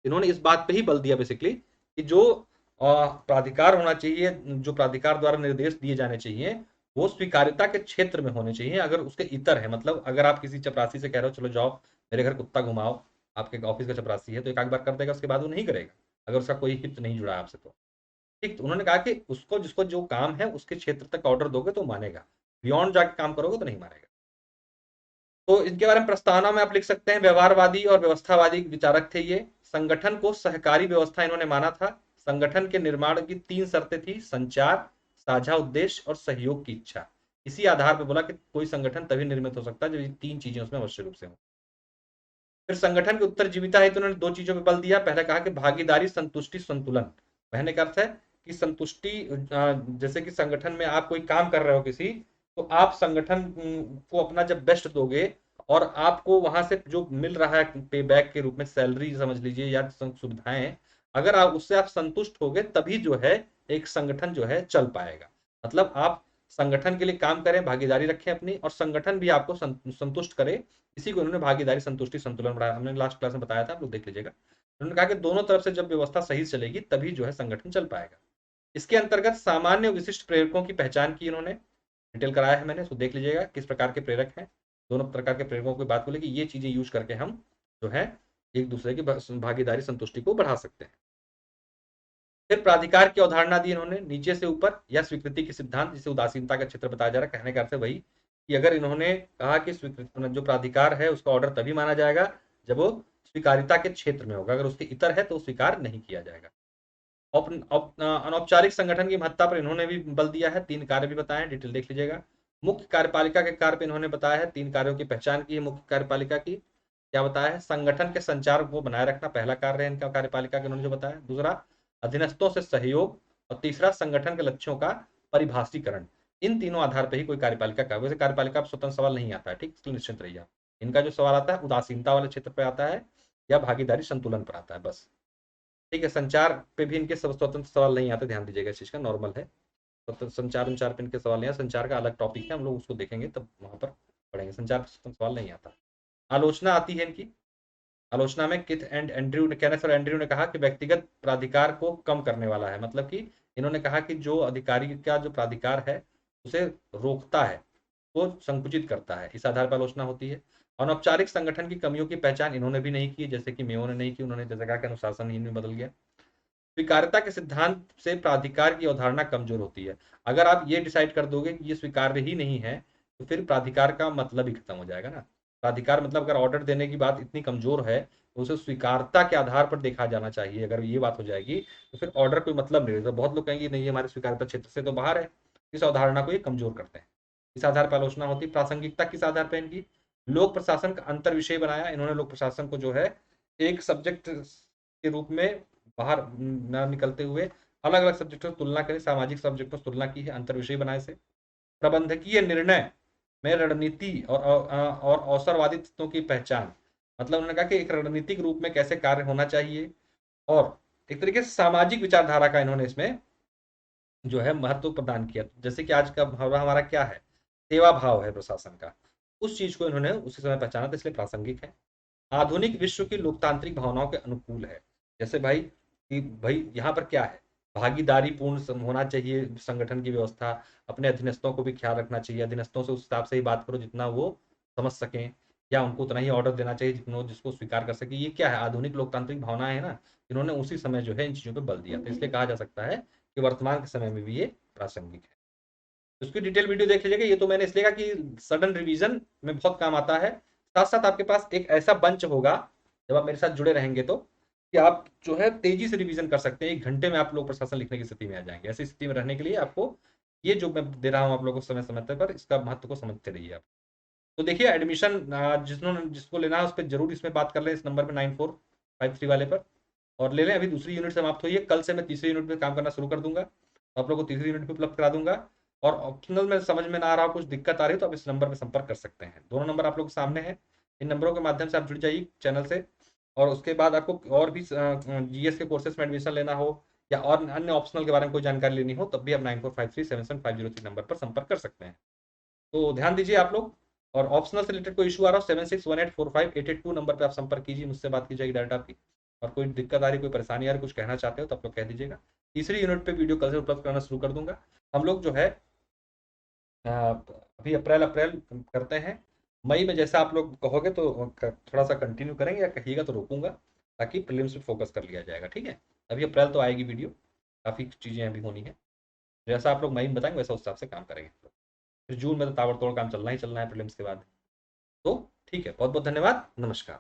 इन्होंने इस बात पे ही बल दिया बेसिकली कि जो प्राधिकार होना चाहिए, जो प्राधिकार द्वारा निर्देश दिए जाने चाहिए, वो स्वीकार्यता के क्षेत्र में होने चाहिए। अगर उसके इतर है, मतलब अगर आप किसी चपरासी से कह रहे हो चलो जाओ मेरे घर कुत्ता घुमाओ, आपके ऑफिस का चपरासी है, तो एक आध बार कर देगा, उसके बाद वो नहीं करेगा अगर उसका कोई हित नहीं जुड़ा है आपसे। तो ठीक, तो उन्होंने कहा कि उसको जिसको जो काम है उसके क्षेत्र तक ऑर्डर दोगे तो मानेगा, बियॉन्ड जाके काम करोगे तो नहीं मानेगा। तो इनके बारे में प्रस्तावना में आप लिख सकते हैं, व्यवहारवादी और व्यवस्थावादी विचारक थे ये। संगठन को सहकारी व्यवस्था इन्होंने माना था। संगठन के निर्माण की 3 शर्तें थी: संचार, साझा उद्देश्य और सहयोग की इच्छा। इसी आधार पर बोला कि कोई संगठन तभी निर्मित हो सकता है जब ये 3 चीजें उसमें अवश्य रूप से हो। फिर संगठन की उत्तरजीविता है तो उन्होंने 2 चीजों पर बल दिया। पहले कहा कि भागीदारी, संतुष्टि, संतुलन। कहने का अर्थ है कि संतुष्टि, जैसे कि संगठन में आप कोई काम कर रहे हो किसी, तो आप संगठन को अपना जब बेस्ट दोगे और आपको वहां से जो मिल रहा है पे बैक के रूप में, सैलरी समझ लीजिए या सुविधाएं, अगर आप उससे आप संतुष्ट होगे तभी जो है एक संगठन जो है चल पाएगा। मतलब आप संगठन के लिए काम करें, भागीदारी रखें अपनी, और संगठन भी आपको संतुष्ट करे। इसी को उन्होंने भागीदारी, संतुष्टि, संतुलन बढ़ाया। हमने लास्ट क्लास में बताया था, आप लोग देख लीजिएगा। उन्होंने कहा कि दोनों तरफ से जब व्यवस्था सही चलेगी तभी जो है संगठन चल पाएगा। इसके अंतर्गत सामान्य विशिष्ट प्रेरकों की पहचान की इन्होंने, डिटेल कराया है मैंने, उसको देख लीजिएगा किस प्रकार के प्रेरक हैं। दोनों प्रकार के प्रेरकों की बात बोले कि ये चीजें यूज करके हम जो है एक दूसरे की भागीदारी, संतुष्टि को बढ़ा सकते हैं। फिर प्राधिकार की अवधारणा दी इन्होंने, नीचे से ऊपर या स्वीकृति के सिद्धांत, जिसे उदासीनता का क्षेत्र बताया जा रहा है। कहने का अर्थ है वही कि अगर इन्होंने कहा कि स्वीकृति जो प्राधिकार है उसका ऑर्डर तभी माना जाएगा जब वो स्वीकारिता के क्षेत्र में होगा, अगर उसके इतर है तो स्वीकार नहीं किया जाएगा। अनौपचारिक संगठन की महत्ता पर इन्होंने भी बल दिया है। 3 कार्य भी बताए, डिटेल देख लीजिएगा। मुख्य कार्यपालिका के कार्य पे इन्होंने बताया है, 3 कार्यों की पहचान की है मुख्य कार्यपालिका की। क्या बताया है? संगठन के संचार को बनाए रखना पहला कार्य है इनका, कार्यपालिका के उन्होंने जो बताया। दूसरा, अधीनस्थों से सहयोग, और तीसरा, संगठन के लक्ष्यों का परिभाषीकरण। इन तीनों आधार पर ही कोई कार्यपालिका का, वैसे कार्यपालिका पर स्वतंत्र सवाल नहीं आता है, ठीक, इसलिए निश्चिंत रहिए। इनका जो सवाल आता है उदासीनता वाले क्षेत्र पर आता है या भागीदारी संतुलन पर आता है, बस। ठीक है, संचार पे भी इनके सब स्वतंत्र सवाल नहीं आते, ध्यान दीजिएगा इस चीज का, नॉर्मल है। तो संचार पे इनके सवाल नहीं है, संचार का अलग टॉपिक है, हम लोग उसको देखेंगे तब वहां पर पढ़ेंगे। संचार पे स्वतंत्र सवाल नहीं आता। आलोचना आती है इनकी। आलोचना में किथ एंड एंड्रयू ने, केनेथ और एंड्रयू ने कहा कि व्यक्तिगत प्राधिकार को कम करने वाला है। मतलब कि इन्होंने कहा कि जो अधिकारी का जो प्राधिकार है उसे रोकता है, वो संकुचित करता है, इस आधार पर आलोचना होती है। अनौपचारिक संगठन की कमियों की पहचान इन्होंने भी नहीं की, जैसे कि मेयो ने नहीं की। उन्होंने जैसे कहा कि अनुशासन इनमें बदल गया। स्वीकार्यता के सिद्धांत से प्राधिकार की अवधारणा कमजोर होती है। अगर आप ये डिसाइड कर दोगे कि ये स्वीकार्य ही नहीं है, तो फिर प्राधिकार का मतलब ही खत्म हो जाएगा ना। प्राधिकार मतलब अगर ऑर्डर देने की बात इतनी कमजोर है तो उसे स्वीकार्यता के आधार पर देखा जाना चाहिए। अगर ये बात हो जाएगी तो फिर ऑर्डर कोई मतलब नहीं रहेगा। बहुत लोग कहेंगे नहीं, हमारे स्वीकार्यता क्षेत्र से तो बाहर है, इस अवधारणा को ये कमजोर करते हैं। इस आधार पर आलोचना होती है। प्रासंगिकता किस आधार पर इनकी? लोक प्रशासन का अंतर विषय बनाया इन्होंने। लोक प्रशासन को जो है एक सब्जेक्ट के रूप में बाहर न निकलते हुए अलग अलग सब्जेक्टों से तुलना करें, सामाजिक सब्जेक्टों से तुलना की है अंतर विषय बनाए से। प्रबंधकीय निर्णय में रणनीति और अवसरवादी तत्वों की पहचान। मतलब उन्होंने कहा कि एक रणनीतिक रूप में कैसे कार्य होना चाहिए, और एक तरीके से सामाजिक विचारधारा का इन्होंने इसमें जो है महत्व प्रदान किया। जैसे कि आज का भाव हमारा क्या है, सेवा भाव है प्रशासन का, उस चीज को इन्होंने उसी समय पहचाना था, इसलिए प्रासंगिक है। आधुनिक विश्व की लोकतांत्रिक भावनाओं के अनुकूल है। जैसे भाई कि भाई यहाँ पर क्या है, भागीदारी पूर्ण होना चाहिए संगठन की व्यवस्था, अपने अधीनस्थों को भी ख्याल रखना चाहिए, अधीनस्थों से उस हिसाब से ही बात करो जितना वो समझ सकें, या उनको उतना ही ऑर्डर देना चाहिए जितना जिसको स्वीकार कर सके। ये क्या है, आधुनिक लोकतांत्रिक भावना है ना, इन्होंने उसी समय जो है इन चीजों पर बल दिया, तो इसलिए कहा जा सकता है कि वर्तमान के समय में भी ये प्रासंगिक है। उसकी डिटेल वीडियो देख लीजिएगा, ये तो मैंने इसलिए कहा कि सडन रिवीजन में बहुत काम आता है। साथ साथ आपके पास एक ऐसा बंच होगा जब आप मेरे साथ जुड़े रहेंगे तो, कि आप जो है तेजी से रिवीजन कर सकते हैं। 1 घंटे में आप लोग प्रशासन लिखने की स्थिति में आ जाएंगे। ऐसी स्थिति में रहने के लिए आपको ये जो मैं दे रहा हूँ आप लोगों को समय समय पर, इसका महत्व को समझते रहिए आप। तो देखिए एडमिशन जिसको लेना है उस पर जरूर इसमें बात कर लें, इस नंबर पर 9453 वाले पर, और ले लें। अभी दूसरी यूनिट समाप्त हुई है, कल से मैं तीसरी यूनिट में काम करना शुरू कर दूंगा। तो आप लोग को तीसरी यूनिट भी उपलब्ध करा दूंगा। और ऑप्शनल में समझ में ना आ रहा हो, कुछ दिक्कत आ रही है, तो आप इस नंबर पर संपर्क कर सकते हैं। दोनों नंबर आप लोग के सामने हैं, इन नंबरों के माध्यम से आप जुड़ जाइए चैनल से। और उसके बाद आपको और भी जीएस के कोर्सेज में एडमिशन लेना हो या और अन्य ऑप्शनल के बारे में कोई जानकारी लेनी हो, तब भी आप 94537750 नंबर पर संपर्क कर सकते हैं। तो ध्यान दीजिए आप लोग। और ऑप्शनल से रिलेटेड कोई इशू आ रहा हो, 7618458882 नंबर पर आप संपर्क कीजिए, मुझसे बात की जाएगी डायरेक्ट आपकी। और कोई दिक्कत आ रही, कोई परेशानी आ रही, कुछ कहना चाहते हो तो आप लोग कह दीजिएगा। तीसरी यूनिट पे वीडियो कल से उपलब्ध कराना शुरू कर दूंगा। हम लोग जो है अभी अप्रैल अप्रैल करते हैं। मई में जैसा आप लोग कहोगे तो थोड़ा सा कंटिन्यू करेंगे, या कहिएगा तो रोकूंगा, ताकि प्रीलिम्स पे फोकस कर लिया जाएगा। ठीक है, अभी अप्रैल तो आएगी वीडियो, काफ़ी चीज़ें अभी होनी है। जैसा आप लोग मई में बताएंगे वैसा उस हिसाब से काम करेंगे। फिर जून में तो ताबड़तोड़ काम चलना ही चलना है प्रीलिम्स के बाद। तो ठीक है, बहुत बहुत धन्यवाद, नमस्कार।